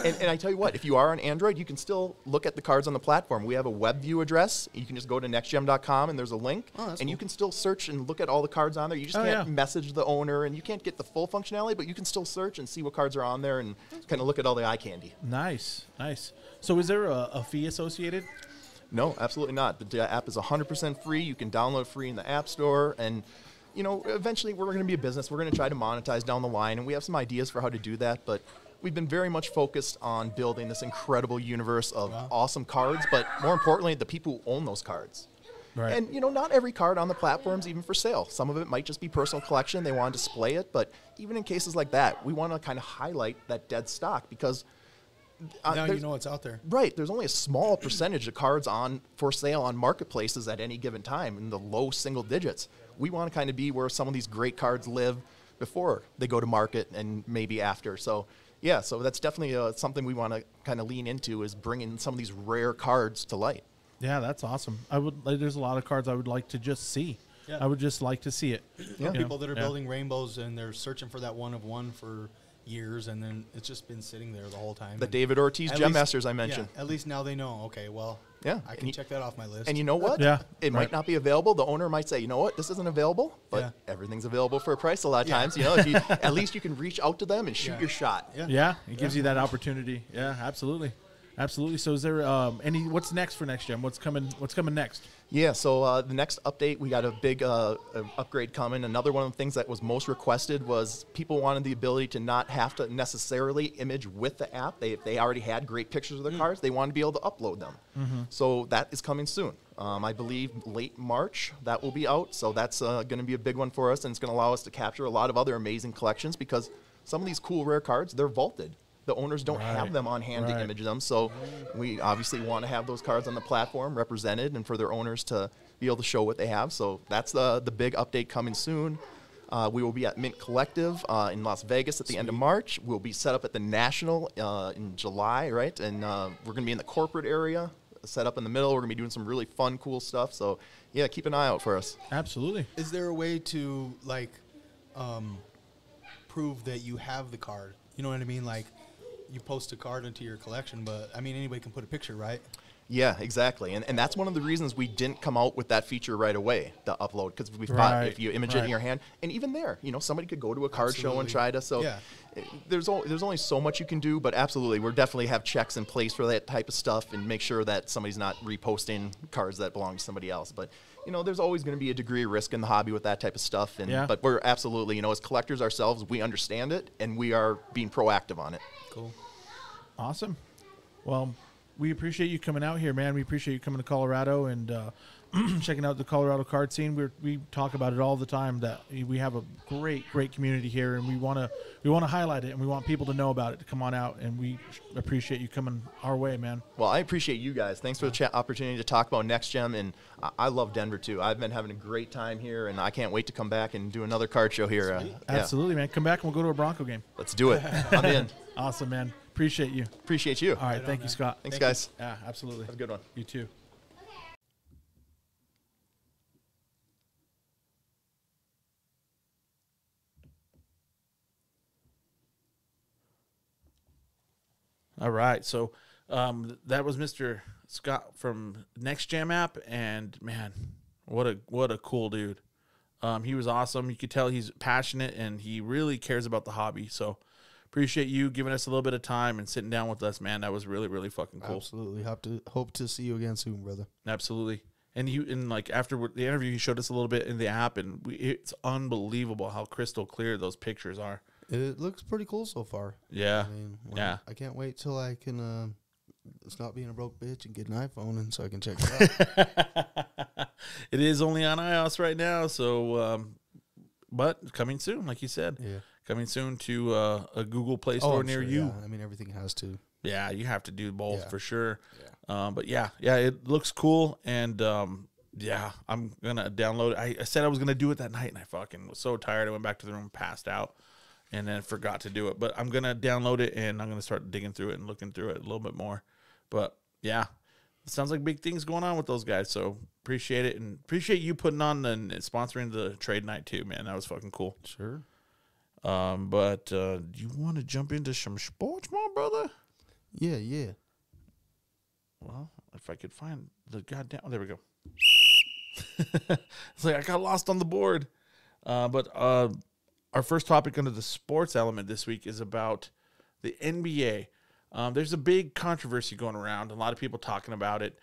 And I tell you what, if you are on Android, you can still look at the cards on the platform. We have a web view address. You can just go to nextgem.com, and there's a link. Oh, that's and you cool. can still search and look at all the cards on there. You just can't message the owner, and you can't get the full functionality, but you can still search and see what cards are on there and kind of look at all the eye candy. Nice. So, is there a fee associated? No, absolutely not. The app is 100% free. You can download free in the App Store, and eventually we're going to be a business. We're going to try to monetize down the line, and we have some ideas for how to do that, but we've been very much focused on building this incredible universe of awesome cards, but more importantly, the people who own those cards. Right. And, not every card on the platform's even for sale. Some of it might just be personal collection. They want to display it, but even in cases like that, we want to kind of highlight that dead stock because Now you know it's out there. right, there's only a small percentage of cards on for sale on marketplaces at any given time in the low single digits. We want to kind of be where some of these great cards live before they go to market and maybe after. So so that's definitely something we want to kind of lean into is bringing some of these rare cards to light. Yeah, that's awesome. There's a lot of cards I would like to just see. Yeah. I would just like to see it. People that are building rainbows and they're searching for that one of one for years, and then it's just been sitting there the whole time. The And David Ortiz at Gem least- Masters I mentioned. Yeah, at least now they know. Okay, well, Yeah, I and can you- check that off my list. And you know what? Yeah, It might right. not be available. The owner might say, you know what, this isn't available, but Yeah. everything's available for a price a lot of times. If you, at least you can reach out to them and shoot your shot. Yeah, it gives you that opportunity. Yeah, absolutely. So is there what's next for NextGem? What's coming next? Yeah, so the next update, we got a big upgrade coming. Another one of the things that was most requested was people wanted the ability to not have to necessarily image with the app. If they already had great pictures of their cards, they wanted to be able to upload them. So that is coming soon. I believe late March that will be out. So that's going to be a big one for us, and it's going to allow us to capture a lot of other amazing collections because some of these cool rare cards, they're vaulted. The owners don't have them on hand to image them, so we obviously want to have those cards on the platform represented and for their owners to be able to show what they have. So that's the big update coming soon. We will be at Mint Collective in Las Vegas at the end of March. We'll be set up at the National in July, right? And we're going to be in the corporate area, set up in the middle. We're going to be doing some really fun, cool stuff. So, keep an eye out for us. Absolutely. Is there a way to prove that you have the card. You know what I mean? Like, you post a card into your collection, but, I mean, anybody can put a picture, right? Yeah, exactly. And that's one of the reasons we didn't come out with that feature right away, the upload, because we thought if you image it in your hand, and even there, somebody could go to a card show and try to. So there's only so much you can do, but absolutely, we'll definitely have checks in place for that type of stuff and make sure that somebody's not reposting cards that belong to somebody else. But, there's always going to be a degree of risk in the hobby with that type of stuff. But we're absolutely, as collectors ourselves, we understand it, and we are being proactive on it. Cool. Awesome. Well, we appreciate you coming out here, man. We appreciate you coming to Colorado and checking out the Colorado card scene. We talk about it all the time that we have a great community here, and we want to highlight it, and we want people to know about it to come on out. And we appreciate you coming our way, man. Well, I appreciate you guys. Thanks for the opportunity to talk about NextGem, and I love Denver too. I've been having a great time here, and I can't wait to come back and do another card show here. Absolutely, man. Come back and we'll go to a Bronco game. Let's do it. I'm in. Awesome, man. Appreciate you. Appreciate you. All right, thank you, Scott. Thanks, guys. Yeah, absolutely. Have a good one. You too. All right, so that was Mr. Scott from NextGem app, and man, what a cool dude. He was awesome. You could tell he's passionate and he really cares about the hobby. So appreciate you giving us a little bit of time and sitting down with us, man. That was really fucking cool. Absolutely. Hope to see you again soon, brother. Absolutely. And like after the interview, he showed us a little bit in the app, and it's unbelievable how crystal clear those pictures are. It looks pretty cool so far. Yeah. I mean, I can't wait till I can stop being a broke bitch and get an iPhone, and so I can check it out. It is only on iOS right now, so but coming soon, like you said. Yeah. Coming soon to a Google Play Store near you. Yeah. I mean, everything has to. Yeah, you have to do both for sure. Yeah. But yeah, it looks cool, and yeah, I'm gonna download it. I said I was gonna do it that night, and I fucking was so tired. I went back to the room, passed out, and then forgot to do it. But I'm gonna download it, and I'm gonna start digging through it and looking through it a little bit more. But yeah, it sounds like big things going on with those guys. So appreciate it, and appreciate you putting on and sponsoring the trade night too, man. That was fucking cool. Sure. But do you want to jump into some sports, my brother? Yeah. Well, if I could find the goddamn... Oh, there we go. It's like I got lost on the board. But our first topic under the sports element this week is about the NBA. There's a big controversy going around. A lot of people talking about it.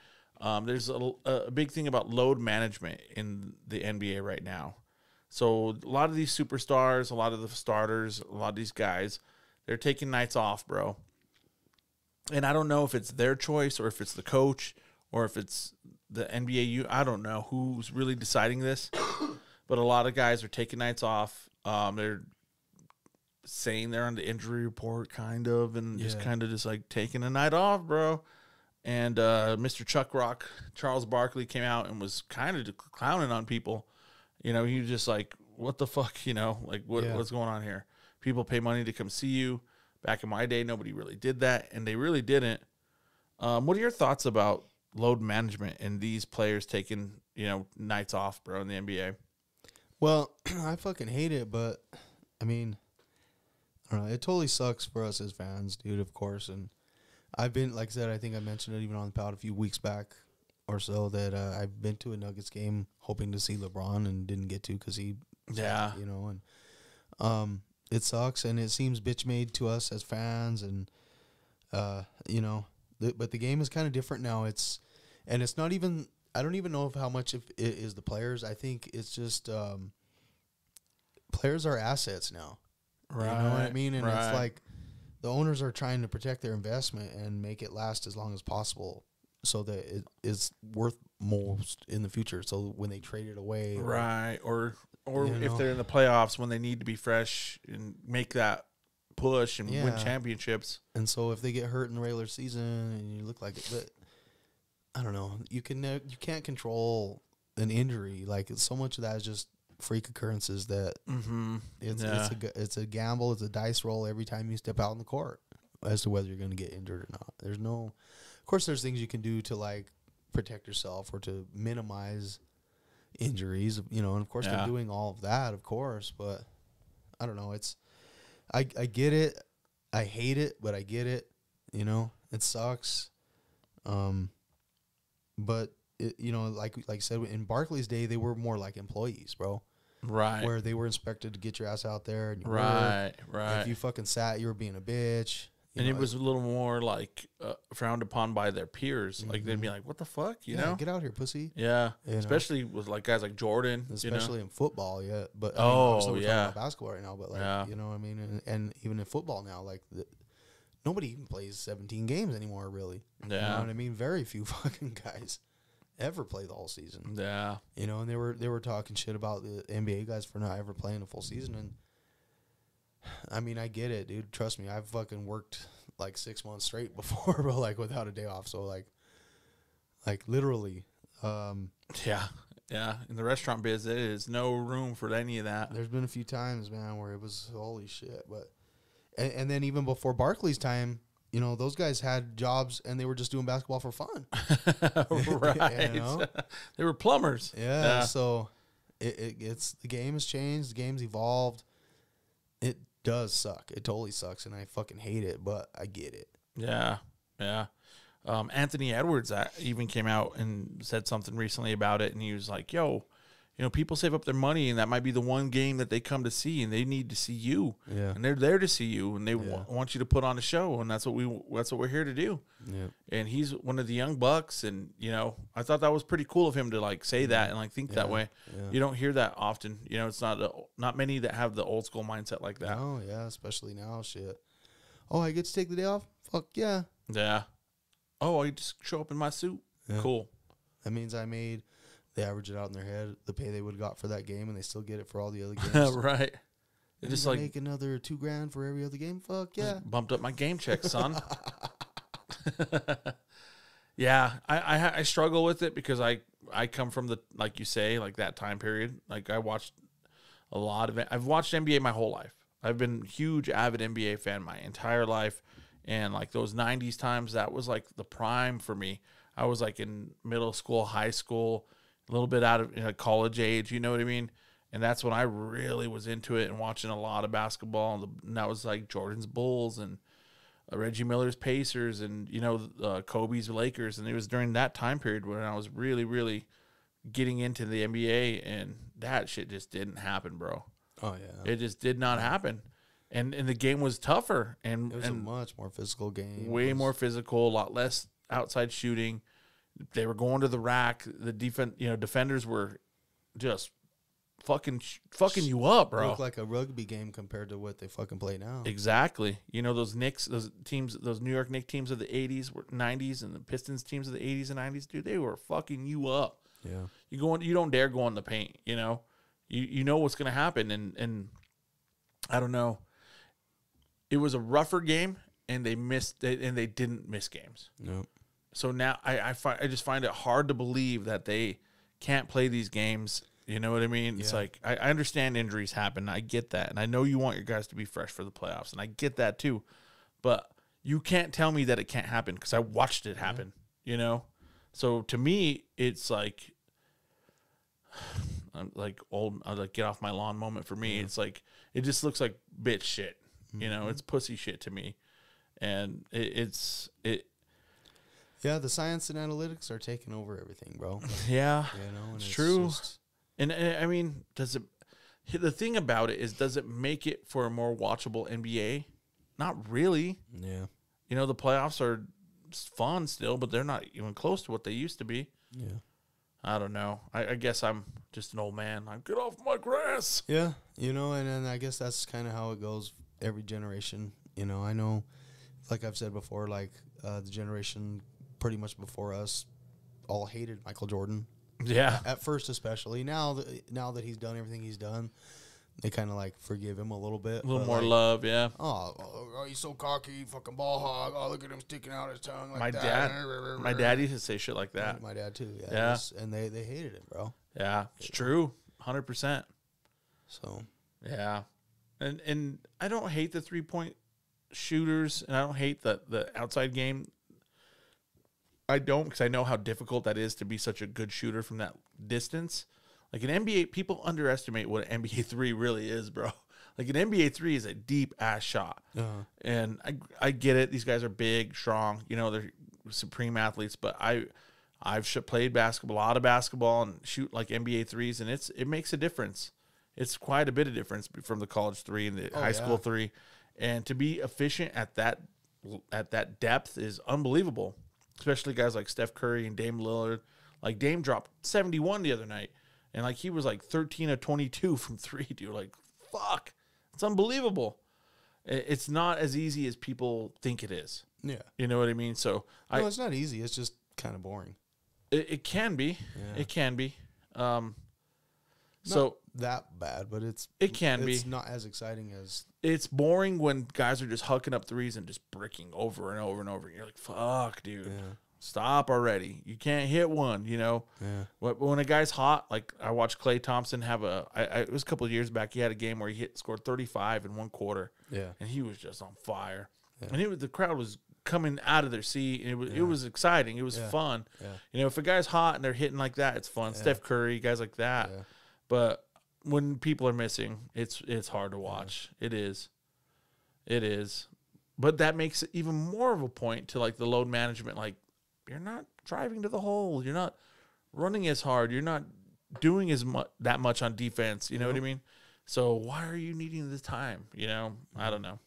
There's a big thing about load management in the NBA right now. So a lot of these superstars, a lot of the starters, a lot of these guys, they're taking nights off, bro. And I don't know if it's their choice or if it's the coach or if it's the NBA. I don't know who's really deciding this. But a lot of guys are taking nights off. They're saying they're on the injury report kind of and just like taking a night off, bro. And Mr. Chuck Rock, Charles Barkley, came out and was kind of clowning on people. He was just like, what the fuck, like what's going on here? People pay money to come see you. Back in my day, nobody really did that, and they really didn't. What are your thoughts about load management and these players taking, nights off, bro, in the NBA? Well, I fucking hate it, but, I mean, I don't know. It totally sucks for us as fans, dude, of course. And I've been, like I said, I think I mentioned it even on the pod a few weeks back or so that I've been to a Nuggets game hoping to see LeBron and didn't get to because he, and it sucks and it seems bitch made to us as fans and, but the game is kind of different now. It's not even, I don't even know how much of it is the players. I think it's just players are assets now. Right. You know what I mean? And it's like the owners are trying to protect their investment and make it last as long as possible so that it is worth most in the future. So when they trade it away. Right. Or if they're in the playoffs when they need to be fresh and make that push and win championships. And so if they get hurt in the regular season and you look like it, but I don't know, you can't control an injury. Like so much of that is just freak occurrences that it's a gamble, it's a dice roll every time you step out on the court as to whether you're going to get injured or not. Of course there's things you can do to like protect yourself or to minimize injuries, and of course they're doing all of that, of course, but I don't know, I get it. I hate it, but I get it. You know, it sucks. But it, you know, like I said, in Barkley's day, they were more like employees, bro. Right. Where they were inspected to get your ass out there. And you Right. were. Right. If you fucking sat, you were being a bitch. And it was a little more like frowned upon by their peers. Like they'd be like, "What the fuck?" You know, get out here, pussy. Yeah, You know? especially with like guys like Jordan, Especially in football, yeah. But Oh, obviously we're yeah. talking about basketball right now. But like, Yeah. you know what I mean? And even in football now, like nobody even plays 17 games anymore, really. You Yeah. know what I mean? Very few fucking guys ever play the whole season. Yeah, You know, and they were talking shit about the NBA guys for not ever playing a full season. And I mean, I get it, dude. Trust me, I've fucking worked like 6 months straight before, but like without a day off. So like literally, yeah. In the restaurant biz, there is no room for any of that. there's been a few times, man, where it was holy shit. But and then even before Barkley's time, you know, those guys had jobs and they were just doing basketball for fun. Right. You know? They were plumbers. Yeah. So it's the game has changed. The game's evolved. It does suck. It totally sucks, and I fucking hate it. But I get it. Yeah. Anthony Edwards even came out and said something recently about it, and he was like, "Yo, you know, people save up their money, and that might be the one game that they come to see, and they need to see you, Yeah. and they're there to see you, and they want you to put on a show, and that's what we're here to do." Yeah. And he's one of the young bucks, and you know, I thought that was pretty cool of him to like say that and like think that way. Yeah. You don't hear that often. You know, it's not many that have the old school mindset like that. Oh yeah, especially now. Shit. Oh, I get to take the day off. Fuck yeah. Yeah. Oh, I just show up in my suit. Yeah. Cool. That means they average it out in their head, the pay they would have got for that game, and they still get it for all the other games. Right. It Just I like make another $2,000 for every other game. Fuck yeah. bumped up my game check, son. Yeah, I struggle with it because I come from the, like you say, like that time period. Like I watched a lot of it. I've watched NBA my whole life. I've been a huge avid NBA fan my entire life. And like those 90s times, that was like the prime for me. I was like in middle school, high school, a little bit out of college age, you know what I mean? And that's when I really was into it and watching a lot of basketball. And that was like Jordan's Bulls and Reggie Miller's Pacers and, you know, Kobe's Lakers. And it was during that time period when I was really, really getting into the NBA. And that shit just didn't happen, bro. Oh yeah. It just did not happen. And the game was tougher. And It was a much more physical game. way more physical, a lot less outside shooting. They were going to the rack. The defenders were just fucking you up, It bro. looked like a rugby game compared to what they fucking play now. Exactly. You know, those Knicks, those teams, those New York Knicks teams of the 80s, 90s, and the Pistons teams of the 80s and 90s, dude, they were fucking you up. Yeah. You don't dare go in the paint, you know. You know what's going to happen, and I don't know. It was a rougher game, and they didn't miss games. Nope. So now I just find it hard to believe that they can't play these games. You know what I mean? It's like I understand injuries happen. I get that, and I know you want your guys to be fresh for the playoffs, and I get that too. But you can't tell me that it can't happen because I watched it happen. You know, so to me, it's like I'm like old. I like get off my lawn moment for me. It's like it just looks like bitch shit. You know, it's pussy shit to me, and it's. Yeah, the science and analytics are taking over everything, bro. Yeah, You know, and it's true. just- And I mean, does it? The thing about it is, does it make it for a more watchable NBA? Not really. yeah. You know, the playoffs are fun still, but they're not even close to what they used to be. Yeah. I don't know. I guess I'm just an old man. I get off my grass. Yeah, you know, and then I guess that's kind of how it goes every generation. You know, I know, like I've said before, like the generation pretty much before us all hated Michael Jordan. Yeah. At first, especially. Now that he's done everything he's done, they kind of like forgive him a little bit. A little but, more like, love, yeah. Oh, he's so cocky, fucking ball hog. Oh, look at him sticking out his tongue like My that. dad used to say shit like that. My dad too. Yeah. Yeah. And they hated it, bro. Yeah, it's true. 100%. So Yeah. And I don't hate the 3-point shooters, and I don't hate the outside game. I don't, because I know how difficult that is to be such a good shooter from that distance. Like an NBA, people underestimate what an NBA 3 really is, bro. Like an NBA 3 is a deep ass shot. And I get it. These guys are big, strong. You know, they're supreme athletes. But I've played basketball, a lot of basketball, and shoot like NBA 3s, and it makes a difference. It's quite a bit of difference from the college 3 and the high school 3. And to be efficient at that depth is unbelievable. Especially guys like Steph Curry and Dame Lillard. Like Dame dropped 71 the other night, and like he was like 13 of 22 from 3, dude. Like, fuck. It's unbelievable. It's not as easy as people think it is. Yeah. You know what I mean? So no, it's not easy. It's just kind of boring. It can be. Yeah. It can be. Not that bad, but it can be. It's not as exciting as. It's boring when guys are just hucking up threes and just bricking over and over and over. You're like, fuck, dude. Yeah. Stop already. You can't hit one, you know. Yeah. But when a guy's hot, like I watched Klay Thompson have it was a couple of years back. He had a game where he scored 35 in one quarter. Yeah. And he was just on fire. Yeah. And the crowd was coming out of their seat. And it was exciting. It was fun. Yeah. You know, if a guy's hot and they're hitting like that, it's fun. Yeah. Steph Curry, guys like that. Yeah. But when people are missing, it's hard to watch. Yeah. It is. It is. But that makes it even more of a point to like the load management, like, you're not driving to the hole. You're not running as hard. You're not doing that much on defense. You know what I mean? So why are you needing the time? You know, I don't know.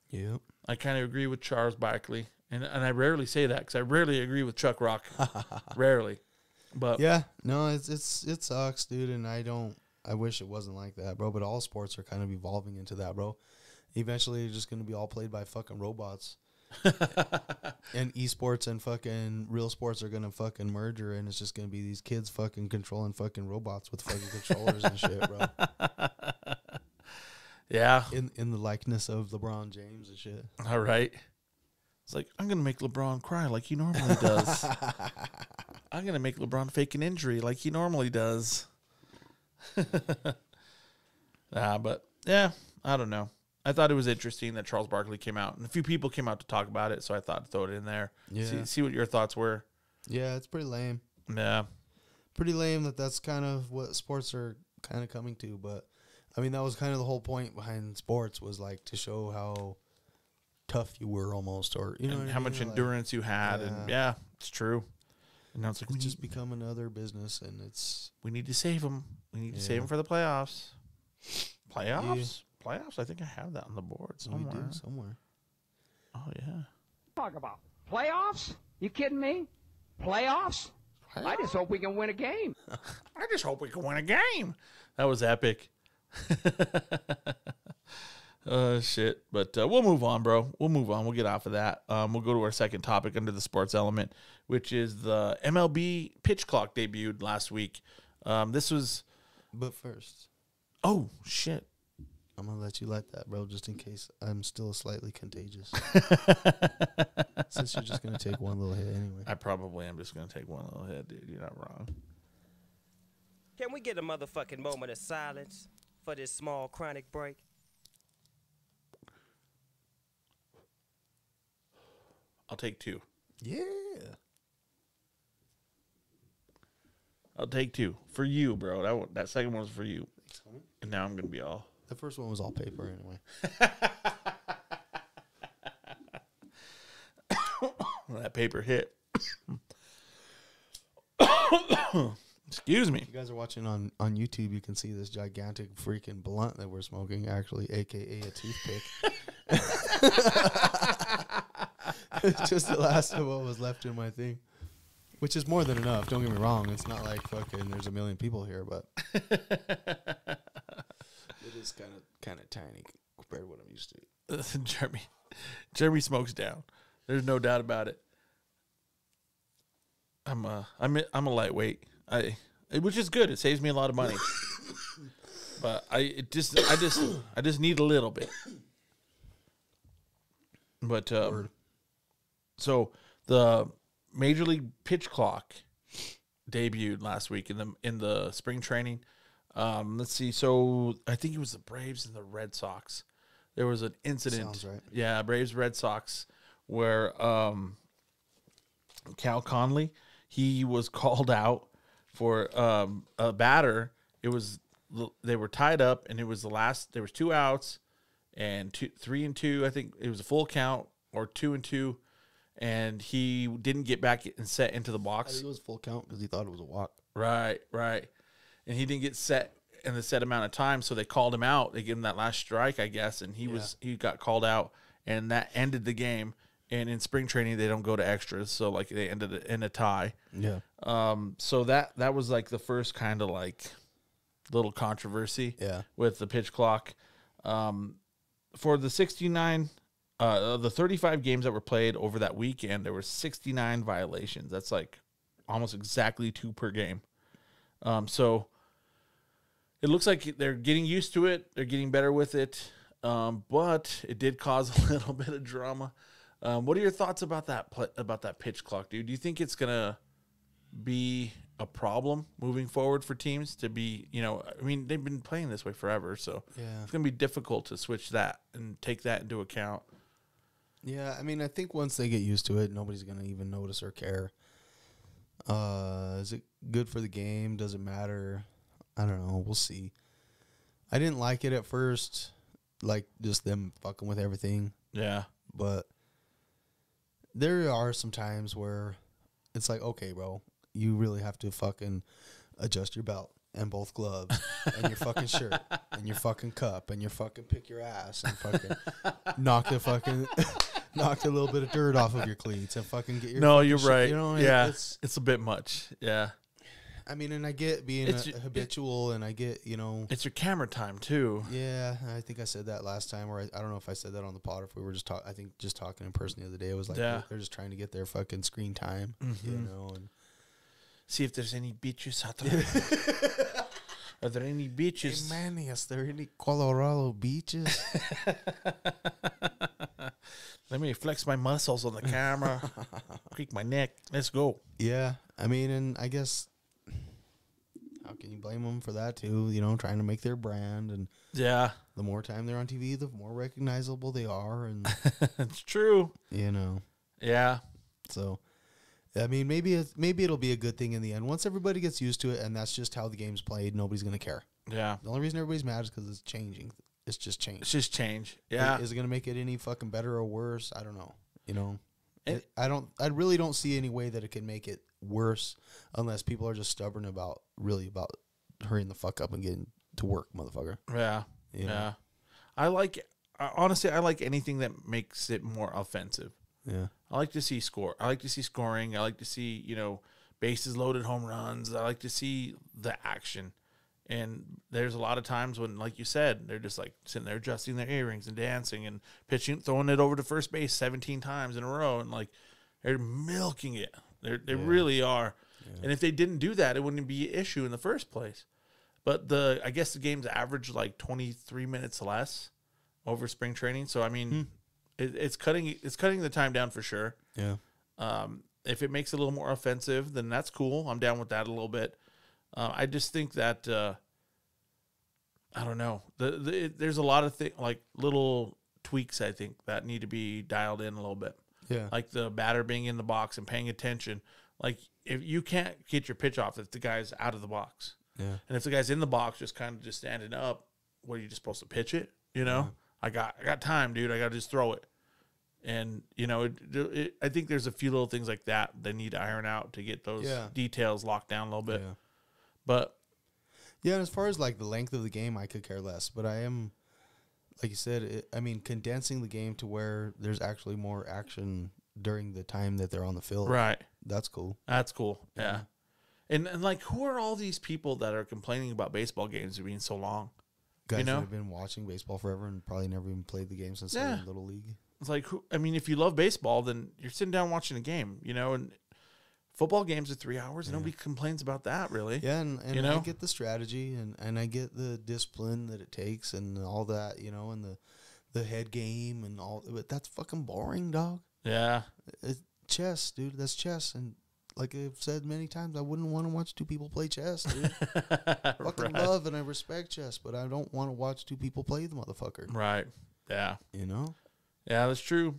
Yep. I kind of agree with Charles Barkley, and I rarely say that because I rarely agree with Chuck Rock. Rarely, but yeah, no, it sucks, dude. And I wish it wasn't like that, bro. But all sports are kind of evolving into that, bro. Eventually, it's just gonna be all played by fucking robots. And esports and fucking real sports are gonna fucking merge, and it's just gonna be these kids fucking controlling fucking robots with fucking controllers and shit, bro. Yeah, in the likeness of LeBron James and shit. All right, it's like I'm gonna make LeBron cry like he normally does. I'm gonna make LeBron fake an injury like he normally does. But yeah, I don't know. I thought it was interesting that Charles Barkley came out, and a few people came out to talk about it, so I thought I'd throw it in there. Yeah. See what your thoughts were. Yeah, it's pretty lame. Yeah. Pretty lame that's kind of what sports are kind of coming to, but, I mean, that was kind of the whole point behind sports was, like, to show how tough you were almost, or, you know and how much endurance you had, and, yeah, it's true. And now it's like, it's just become another business, and we need to save them. We need to save them for the playoffs. Playoffs? Yeah. Playoffs? I think I have that on the board somewhere. We do, somewhere. Oh, yeah. Talk about playoffs? You kidding me? Playoffs? I just hope we can win a game. I just hope we can win a game. That was epic. Shit. But we'll move on, bro. We'll move on. We'll get off of that. We'll go to our second topic under the sports element, which is the MLB pitch clock debuted last week. This was... But first... Oh, shit. I'm going to let you light that, bro, just in case I'm still slightly contagious. Since you're just going to take one little hit anyway. I probably am just going to take one little hit, dude. You're not wrong. Can we get a motherfucking moment of silence for this small chronic break? I'll take two. Yeah. I'll take two. For you, bro. That second one was for you. And now I'm going to be all... The first one was all paper anyway. That paper hit. Excuse me. If you guys are watching on YouTube, you can see this gigantic freaking blunt that we're smoking, actually, a.k.a. a toothpick. It's just the last of what was left in my thing. Which is more than enough. Don't get me wrong. It's not like fucking there's a million people here, but... It is kind of tiny compared to what I'm used to. Jeremy smokes down. There's no doubt about it. I'm a lightweight. Which is good. It saves me a lot of money. But I just need a little bit. But so the Major League pitch clock debuted last week in the spring training. Let's see. So I think it was the Braves and the Red Sox. There was an incident. Sounds right. Yeah, Braves Red Sox, where Cal Conley, he was called out for a batter. They were tied up, and it was the last. There was 2 outs, and 3 and 2. I think it was a full count or 2 and 2, and he didn't get back and set into the I box. think it was full count because he thought it was a walk. Right, and he didn't get set in the set amount of time, so they called him out. They gave him that last strike, I guess, and he got called out, and that ended the game. And in spring training, they don't go to extras, so like they ended it in a tie. Yeah. So that was like the first kind of like little controversy. Yeah. With the pitch clock, for the 69, the 35 games that were played over that weekend, there were 69 violations. That's like almost exactly 2 per game. So it looks like they're getting used to it. They're getting better with it. But it did cause a little bit of drama. What are your thoughts about that pitch clock, dude? Do you think it's gonna be a problem moving forward for teams to be, I mean, they've been playing this way forever, so it's gonna be difficult to switch that and take that into account. Yeah, I mean, I think once they get used to it, nobody's gonna even notice or care. Is it good for the game? Does it matter? I don't know. We'll see. I didn't like it at first, like just them fucking with everything. Yeah, but there are some times where it's like, okay, bro, you really have to fucking adjust your belt and both gloves and your fucking shirt and your fucking cup and your fucking pick your ass and fucking knock a little bit of dirt off of your cleats and fucking get your. No, you're right. Yeah, it's a bit much. Yeah. I mean, and I get being habitual, and I get, it's your camera time too. Yeah, I think I said that last time, or I don't know if I said that on the pod, or if we were just talking. I think just talking in person the other day. It was like they're just trying to get their fucking screen time, and see if there's any beaches out there. Are there any beaches? Hey, Manny, is there any Colorado beaches? Let me flex my muscles on the camera, creak my neck. Let's go. Yeah, I mean, and I guess. How can you blame them for that too? Trying to make their brand, and the more time they're on TV, the more recognizable they are, and it's true. Yeah. So, I mean, maybe it'll be a good thing in the end once everybody gets used to it, and that's just how the game's played. Nobody's gonna care. Yeah. The only reason everybody's mad is because it's changing. It's just change. It's just change. Yeah. Is it gonna make it any fucking better or worse? I don't know. I really don't see any way that it can make it worse unless people are just stubborn about hurrying the fuck up and getting to work, motherfucker. Yeah. Yeah. Honestly, I like anything that makes it more offensive. Yeah. I like to see score. I like to see scoring. I like to see, bases loaded, home runs. I like to see the action. And there's a lot of times when, like you said, they're just like sitting there adjusting their earrings and dancing and pitching, throwing it over to first base 17 times in a row, and like they're milking it. They really are. Yeah. And if they didn't do that, it wouldn't be an issue in the first place. But I guess the game's average like 23 minutes less over spring training. So I mean, it's cutting the time down for sure. Yeah. If it makes it a little more offensive, then that's cool. I'm down with that a little bit. I just think that I don't know. There's a lot of like little tweaks I think that need to be dialed in a little bit. Yeah, like the batter being in the box and paying attention. Like if you can't get your pitch off if the guy's out of the box. Yeah, and if the guy's in the box just kind of just standing up, what are you just supposed to pitch it? I got time, dude. I got to just throw it. And I think there's a few little things like that they need to iron out to get those details locked down a little bit. Yeah. But and as far as like the length of the game, I could care less. But I am, like you said, condensing the game to where there's actually more action during the time that they're on the field. Right. That's cool. That's cool. Yeah. And like, who are all these people that are complaining about baseball games being so long? Guys that have been watching baseball forever and probably never even played the game since they were in Little League. It's like, if you love baseball, then you're sitting down watching a game, and football games are 3 hours. Nobody complains about that, really. Yeah, and I get the strategy, and I get the discipline that it takes and all that, and the head game and all. But that's fucking boring, dog. Yeah. It's chess, dude. That's chess. And like I've said many times, I wouldn't want to watch two people play chess, dude. Fucking love and I respect chess, but I don't want to watch two people play the motherfucker. Right. Yeah. Yeah, that's true.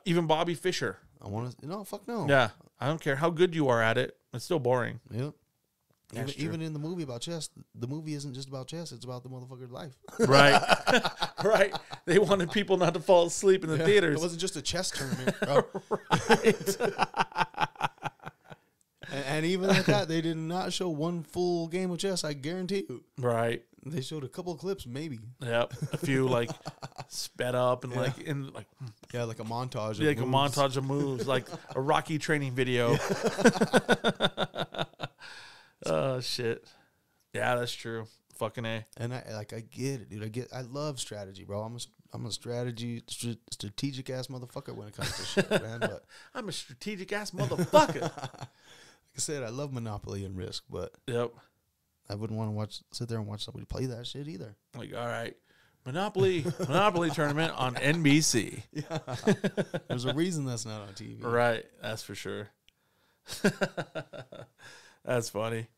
Even Bobby Fischer. I want to. No, fuck no. Yeah. I don't care how good you are at it. It's still boring. Yep. Even in the movie about chess, the movie isn't just about chess; it's about the motherfucker's life. Right, right. They wanted people not to fall asleep in the theaters. It wasn't just a chess tournament, bro. Right. And even at that, they did not show one full game of chess. I guarantee you. Right. They showed a couple of clips, maybe. Yep. A few like sped up and like Yeah, like a montage. Of like moves. a montage of moves, like a Rocky training video. Oh shit. Yeah, that's true. Fucking A. And I get it, dude. I love strategy, bro. I'm a strategic ass motherfucker when it comes to shit, man. But I'm a strategic ass motherfucker. like I said, I love Monopoly and Risk, but Yep. I wouldn't want to sit there and watch somebody play that shit either. Like, all right. Monopoly tournament on NBC. Yeah. There's a reason that's not on TV. Right. That's for sure. That's funny.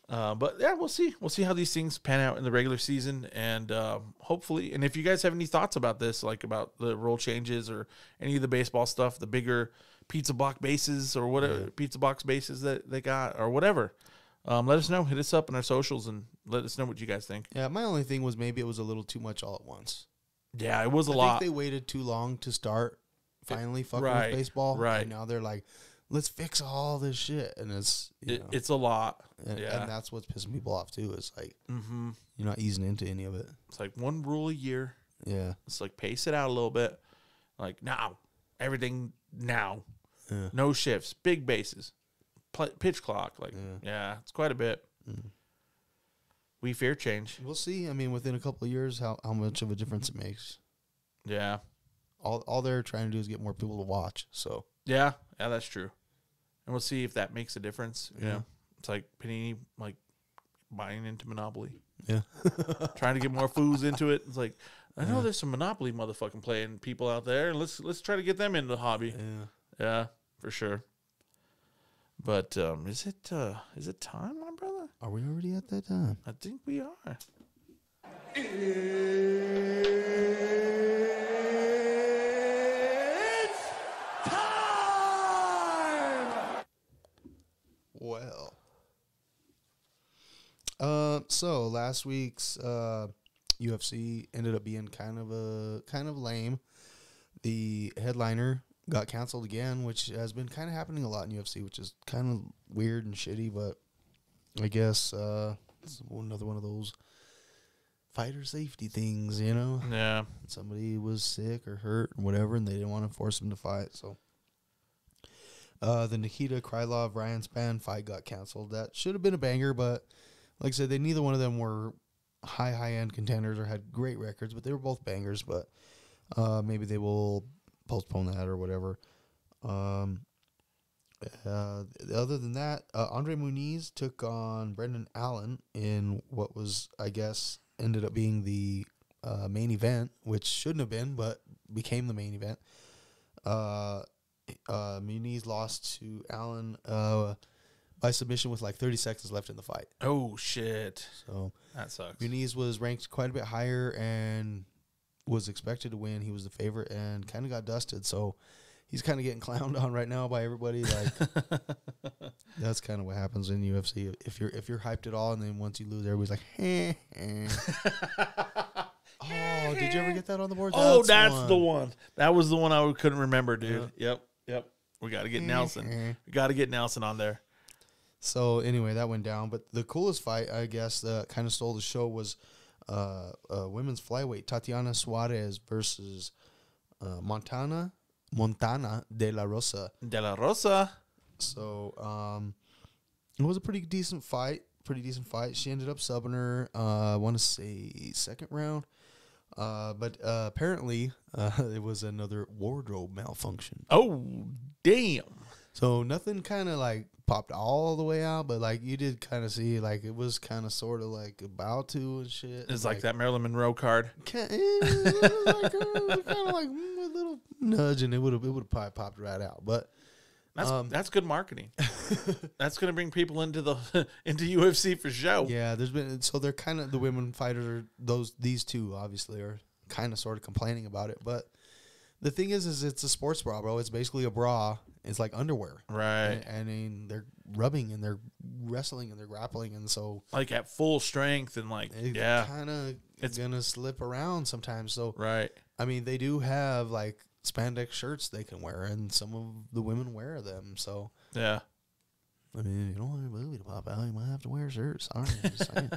But yeah, we'll see. We'll see how these things pan out in the regular season, and hopefully. And if you guys have any thoughts about this, like about the rule changes or any of the baseball stuff, the bigger pizza box bases or whatever pizza box bases that they got or whatever, let us know. Hit us up on our socials and let us know what you guys think. Yeah, my only thing was maybe it was a little too much all at once. Yeah, it was a I lot. think they waited too long to start finally fucking Right, with baseball. right. And now they're like, let's fix all this shit, and it's you know, It's a lot. and Yeah, that's what's pissing people off too. It's like mm-hmm. you're not easing into any of it. It's like one rule a year. Yeah, It's like pace it out a little bit. Like now, everything now. Yeah. No shifts, big bases, pitch clock. Like, yeah, it's quite a bit. We fear change. we'll see. I mean, within a couple of years, how much of a difference it makes. Yeah. All they're trying to do is get more people to watch. So Yeah, that's true. And we'll see if that makes a difference. You know, it's like Panini, like buying into Monopoly, yeah, trying to get more fools into it. It's like, I know there's some Monopoly motherfucking playing people out there. Let's try to get them into the hobby. Yeah, for sure. But is it time, my brother? Are we already at that time? I think we are. Well, so last week's UFC ended up being kind of lame. The headliner got canceled again, which has been kind of happening a lot in UFC, which is kind of weird and shitty. But I guess it's another one of those fighter safety things, you know. Yeah. Somebody was sick or hurt or whatever, and they didn't want to force him to fight, so. The Nikita Krylov Ryan Spann fight got canceled. That should have been a banger, but like I said, neither one of them were high end contenders or had great records, but they were both bangers. But maybe they will postpone that or whatever. Other than that, Andre Muniz took on Brendan Allen in what was, I guess, ended up being the main event, which shouldn't have been, but became the main event. Muniz lost to Allen by submission with like 30 seconds left in the fight. Oh shit! So that sucks. Muniz was ranked quite a bit higher and was expected to win. He was the favorite and kind of got dusted. So he's kind of getting clowned on right now by everybody. Like that's kind of what happens in UFC. If you're hyped at all, and then once you lose, everybody's like, Oh, did you ever get that on the board? That's the one. That was the one I couldn't remember, dude. Yep. We got to get Nelson. We got to get Nelson on there. So anyway, that went down. But the coolest fight, I guess, that kind of stole the show was women's flyweight Tatiana Suarez versus Montana de la Rosa. De la Rosa. So it was a pretty decent fight. She ended up subbing her, I want to say second round. But apparently it was another wardrobe malfunction. Oh, damn. So nothing kind of like popped all the way out, but like you did kind of see like it was kind of sort of like about to and shit. It's like that Marilyn Monroe card. Kind of like a little nudge, and it would have probably popped right out. But that's good marketing. That's gonna bring people into the into UFC for show. Yeah, they're kind of the women fighters are these two obviously are kind of sort of complaining about it, but the thing is it's a sports bra, bro. It's basically a bra, It's like underwear. Right. And I mean, they're rubbing and they're wrestling and they're grappling. And so. Like at full strength and like, It's kind of going to slip around sometimes. So. Right. I mean, they do have like spandex shirts they can wear, and some of the women wear them. So. Yeah. I mean, you don't want your movie to pop out, you might have to wear a shirt. Sorry, I'm just saying.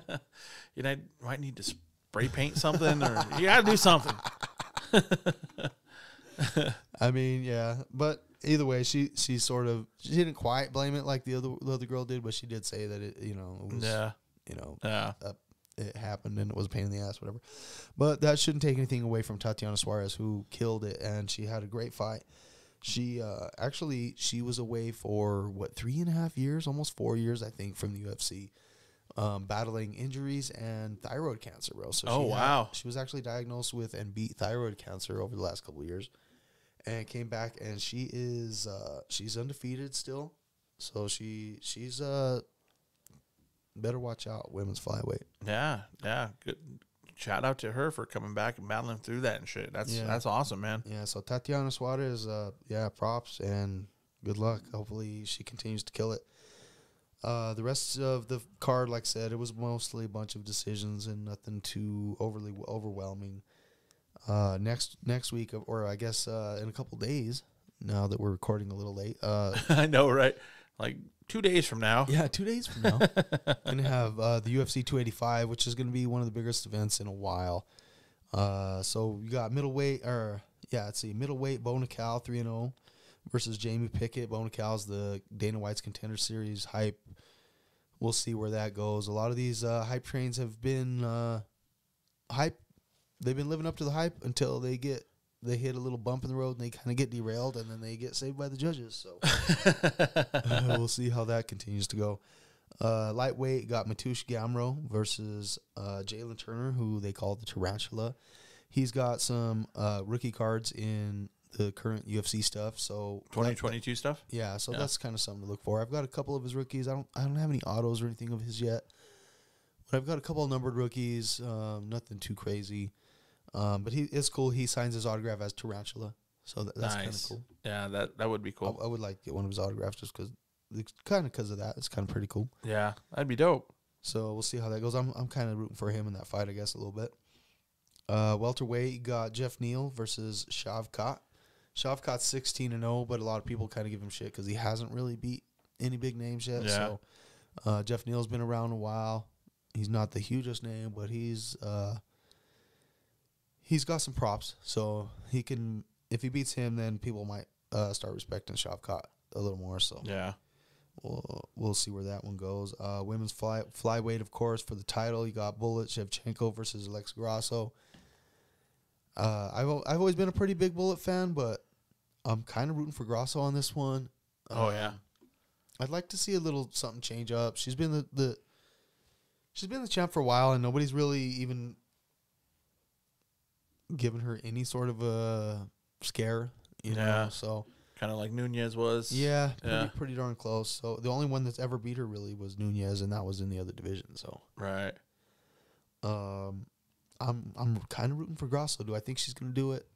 You might need to spray paint something, or you got to do something. I mean, yeah, but either way, she didn't quite blame it like the other girl did, but she did say that it was, it happened and it was a pain in the ass, whatever. But that shouldn't take anything away from Tatiana Suarez, who killed it, and she had a great fight. She she was away for 3.5 years, almost 4 years, I think, from the UFC, battling injuries and thyroid cancer, bro. So wow. She was actually diagnosed with and beat thyroid cancer over the last couple of years, and came back, and she is she's undefeated still. So she's better watch out, women's flyweight. Yeah, good. Shout out to her for coming back and battling through that and shit. That's awesome, man. Yeah, so Tatiana Suarez, props and good luck. Hopefully she continues to kill it. The rest of the card, like I said, it was mostly a bunch of decisions and nothing too overly overwhelming. Next week, or I guess in a couple days, now that we're recording a little late. I know, right? Like 2 days from now. Yeah, 2 days from now. Going to have the UFC 285, which is going to be one of the biggest events in a while. So you got middleweight, Bo Nickel 3-0 versus Jamie Pickett. Bo Nickel's the Dana White's Contender Series hype. We'll see where that goes. A lot of these hype trains have been hype. They've been living up to the hype until they hit a little bump in the road and they kind of get derailed, and then they get saved by the judges. So we'll see how that continues to go. Lightweight got Mateusz Gamrot versus Jalen Turner, who they call the Tarantula. He's got some rookie cards in the current UFC stuff. So 2022 stuff? Yeah, so that's kind of something to look for. I've got a couple of his rookies. I don't have any autos or anything of his yet, but I've got a couple of numbered rookies. Nothing too crazy. But it's cool. He signs his autograph as Tarantula, so that's kind of cool. Yeah, that would be cool. I would like to get one of his autographs just because of that. It's kind of pretty cool. Yeah, that'd be dope. So we'll see how that goes. I'm kind of rooting for him in that fight, I guess, a little bit. Welterweight, you got Jeff Neal versus Shavkat. Shavkat's 16-0, but a lot of people kind of give him shit because he hasn't really beat any big names yet. Yeah. So Jeff Neal's been around a while. He's not the hugest name, but he's got some props, so he can. If he beats him, then people might start respecting Shavkat a little more. So yeah, we'll see where that one goes. Women's flyweight, of course, for the title, you got Bullet Shevchenko versus Alexa Grasso. I've always been a pretty big Bullet fan, but I'm kind of rooting for Grasso on this one. Yeah, I'd like to see a little something change up. She's been the champ for a while, and nobody's really even given her any sort of a scare, you know. So kind of like Nunez was. Yeah, pretty darn close. So the only one that's ever beat her really was Nunez, and that was in the other division. So right. I'm kind of rooting for Grasso. Do I think she's gonna do it?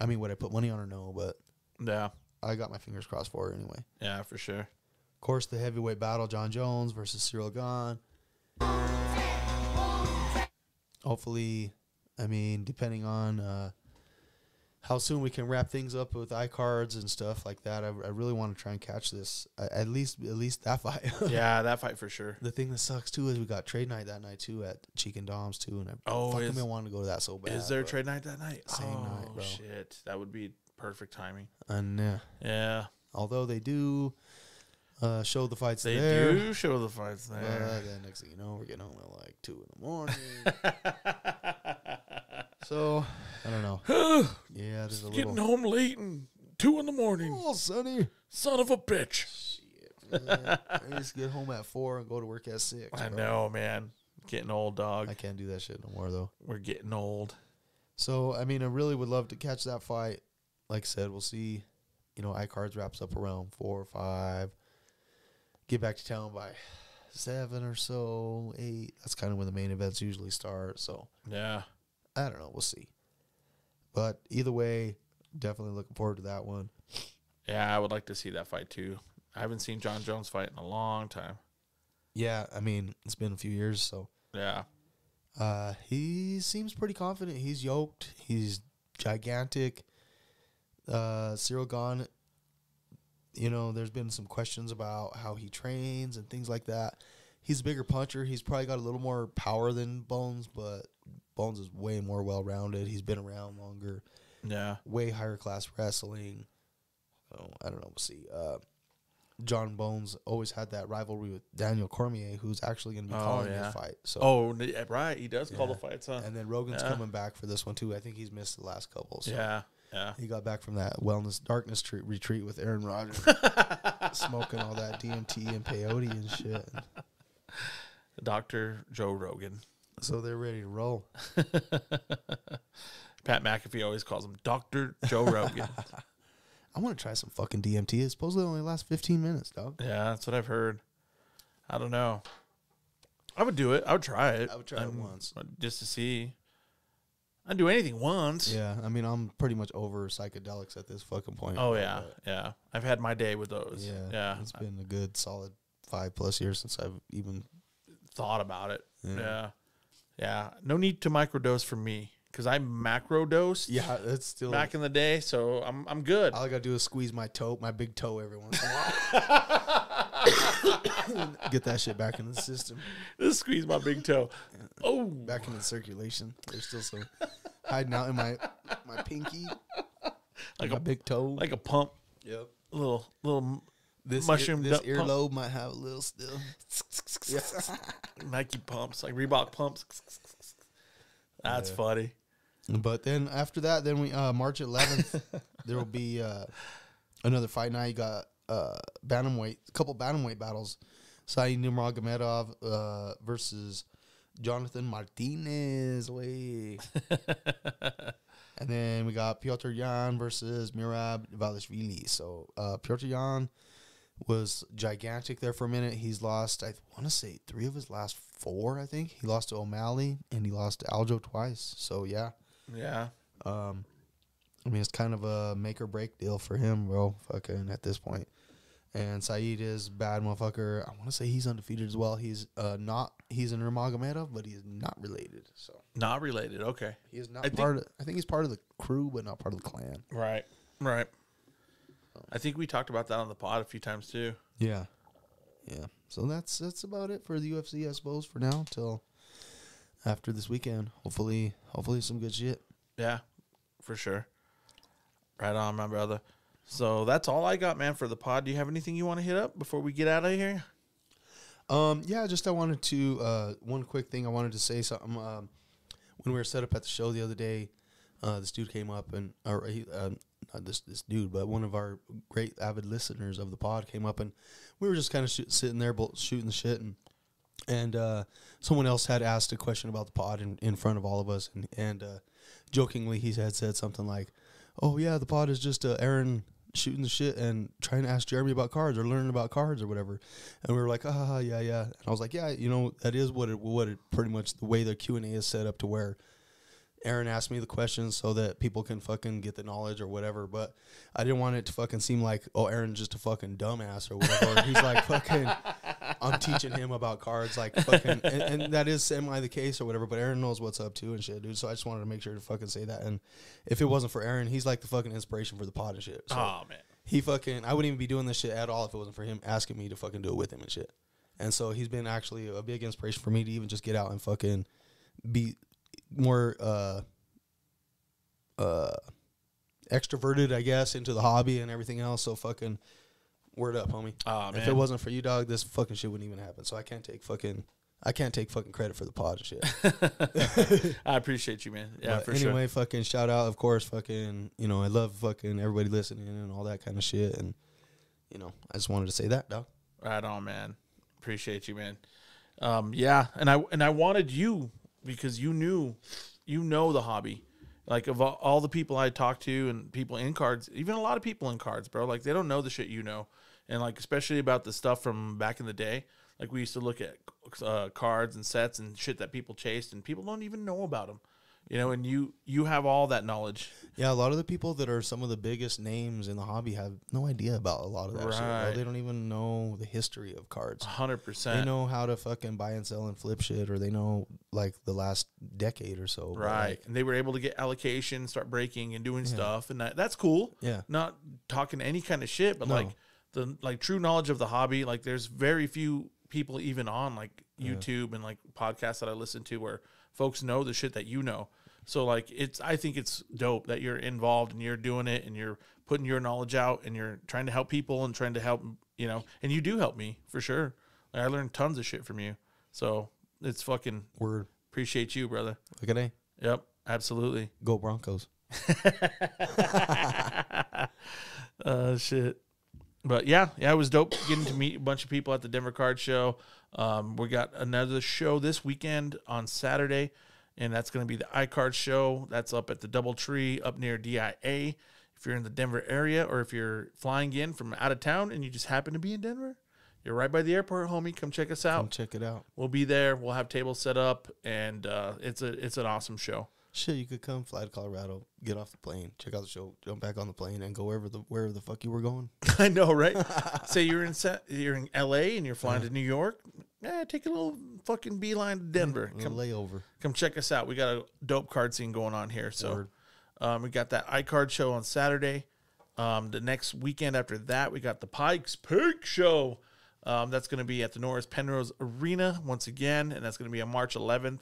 I mean, would I put money on her? No, but yeah, I got my fingers crossed for her anyway. Yeah, for sure. Of course, the heavyweight battle: John Jones versus Cyril Gane. Hopefully, I mean, depending on how soon we can wrap things up with iCards and stuff like that, I really want to try and catch this. At least that fight. Yeah, that fight for sure. The thing that sucks too is we got trade night that night too at Cheek and Dom's too, and I wanted to go to that so bad. Is there trade night that night? Same night, bro. Shit, that would be perfect timing. And yeah, although they do show the fights they there. They do show the fights there. Then next thing you know, we're getting home at like 2 a.m. So, I don't know. Yeah, there's a little... Getting home late and 2 a.m. Oh, Sonny. Son of a bitch. Shit, man. I used to get home at 4 and go to work at 6. I know, man. Getting old, dog. I can't do that shit no more, though. We're getting old. So, I mean, I really would love to catch that fight. Like I said, we'll see. You know, iCards wraps up around 4 or 5. Get back to town by 7 or so, 8. That's kind of when the main events usually start. So, yeah. I don't know. We'll see. But either way, definitely looking forward to that one. Yeah, I would like to see that fight too. I haven't seen John Jones fight in a long time. Yeah, I mean, it's been a few years, so. Yeah. He seems pretty confident. He's yoked. He's gigantic. Cyril Gane, you know, there's been some questions about how he trains and things like that. He's a bigger puncher. He's probably got a little more power than Bones, but Bones is way more well-rounded. He's been around longer. Yeah. Way higher class wrestling. So, I don't know. We'll see. John Bones always had that rivalry with Daniel Cormier, who's actually going to be calling the fight. So, right. He does call the fights, huh? And then Rogan's coming back for this one, too. I think he's missed the last couple. So. Yeah. He got back from that darkness retreat with Aaron Rodgers, smoking all that DMT and peyote and shit. Dr. Joe Rogan. So they're ready to roll. Pat McAfee always calls him Dr. Joe Rogan. I want to try some fucking DMT. It supposedly only lasts 15 minutes, dog. Yeah, that's what I've heard. I don't know. I would do it. I would try it. I would try it once. Just to see. I'd do anything once. Yeah, I mean, I'm pretty much over psychedelics at this fucking point. Oh, yeah. Yeah. I've had my day with those. Yeah. It's been a good solid 5+ years since I've even thought about it. Yeah. No need to microdose for me because I macrodosed. Yeah, that's still back in the day, so I'm good. All I gotta do is squeeze my big toe every once in a while. Get that shit back in the system. Just squeeze my big toe. Oh, back into circulation. There's still some hiding out in my pinky, like my big toe, like a pump. Yep, little this mushroom. This earlobe might have a little still. Nike pumps, like Reebok pumps. That's funny. But then after that, then we March 11th, there will be another fight night. You got bantamweight, a couple bantamweight battles. Said Nurmagomedov versus Jonathan Martinez. And then we got Piotr Jan versus Mirab Valishvili. So Piotr Jan was gigantic there for a minute. He's lost, I want to say, 3 of his last 4, I think. He lost to O'Malley, and he lost to Aljo twice. So, yeah. Yeah. I mean, it's kind of a make-or-break deal for him, bro, fucking at this point. And Saeed is bad motherfucker. I want to say he's undefeated as well. He's he's an Nurmagomedov, but he's not related. So not related. Okay. He is not I think he's part of the crew, but not part of the clan. Right. I think we talked about that on the pod a few times too. Yeah. So that's about it for the UFC, I suppose, for now till after this weekend. Hopefully some good shit. Yeah, for sure. Right on, my brother. So that's all I got, man, for the pod. Do you have anything you want to hit up before we get out of here? Yeah, just I wanted to one quick thing. I wanted to say something. When we were set up at the show the other day, this dude came up and not this dude, but one of our great avid listeners of the pod came up, and we were just kind of sitting there shooting the shit, and someone else had asked a question about the pod in front of all of us, and jokingly he had said something like, "Oh yeah, the pod is just Aaron shooting the shit and trying to ask Jeremy about cards or learning about cards or whatever." And we were like, yeah. And I was like, yeah, that is what it pretty much the way the Q&A is set up, to where Aaron asked me the questions so that people can fucking get the knowledge or whatever. But I didn't want it to fucking seem like, oh, Aaron's just a fucking dumbass or whatever. He's like, fucking, I'm teaching him about cards, like fucking, and that is semi the case or whatever. But Aaron knows what's up too and shit, dude. So I just wanted to make sure to fucking say that. And if it wasn't for Aaron, he's like the fucking inspiration for the pod and shit. So oh man, I wouldn't even be doing this shit at all if it wasn't for him asking me to fucking do it with him and shit. And so he's been actually a big inspiration for me to even just get out and fucking be more extroverted, I guess, into the hobby and everything else. So fucking word up, homie. Oh, man. If it wasn't for you, dog, this fucking shit wouldn't even happen. So I can't take fucking credit for the pod and shit. I appreciate you, man. Yeah, but for anyway, sure. fucking shout out, of course, fucking, I love fucking everybody listening and all that kind of shit. And, I just wanted to say that, dog. Right on, man. Appreciate you, man. Yeah, and I wanted you because you know the hobby. Like, of all the people I talked to and people in cards, even a lot of people in cards, bro, like, they don't know the shit you know. And, like, especially about the stuff from back in the day. Like, we used to look at cards and sets and shit that people chased, and people don't even know about them. You know, and you have all that knowledge. Yeah, a lot of the people that are some of the biggest names in the hobby have no idea about a lot of that shit, bro. Right. They don't even know the history of cards. 100%. They know how to fucking buy and sell and flip shit, or they know like the last decade or so. Right. Like, And they were able to get allocation, start breaking and doing stuff. And that's cool. Yeah. Not talking any kind of shit, but No. like the true knowledge of the hobby. Like there's very few people even on like YouTube and like podcasts that I listen to where folks know the shit that you know. So like I think it's dope that you're involved and you're doing it and you're putting your knowledge out and you're trying to help people and trying to help, you know, and you do help me for sure. Like, I learned tons of shit from you. So it's fucking word. appreciate you, brother. Look at A. Yep, absolutely. Go Broncos. Shit. But yeah, it was dope getting to meet a bunch of people at the Denver Card Show. We got another show this weekend on Saturday, and that's going to be the iCard Show. That's up at the DoubleTree up near DIA. If you're in the Denver area or if you're flying in from out of town and you just happen to be in Denver, you're right by the airport, homie. Come check us out. Come check it out. We'll be there. We'll have tables set up, and it's an awesome show. Shit, you could come fly to Colorado, get off the plane, check out the show, jump back on the plane, and go wherever the fuck you were going. I know, right? Say you're in LA and you're flying to New York. Take a little fucking beeline to Denver. Come layover. Come check us out. We got a dope card scene going on here. So we got that iCard show on Saturday. The next weekend after that, we got the Pikes Peak show. That's going to be at the Norris Penrose Arena once again, and that's going to be on March 11th.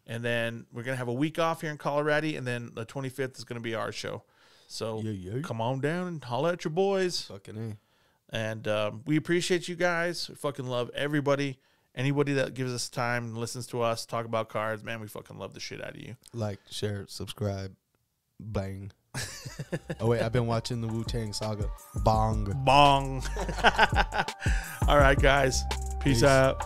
And then we're going to have a week off here in Colorado, and then the 25th is going to be our show. So come on down and holla at your boys. Fucking A. And we appreciate you guys. We fucking love everybody. Anybody that gives us time and listens to us talk about cards, man, we fucking love the shit out of you. Like, share, subscribe, bang. Oh, wait, I've been watching the Wu-Tang Saga. Bong. Bong. All right, guys. Peace out.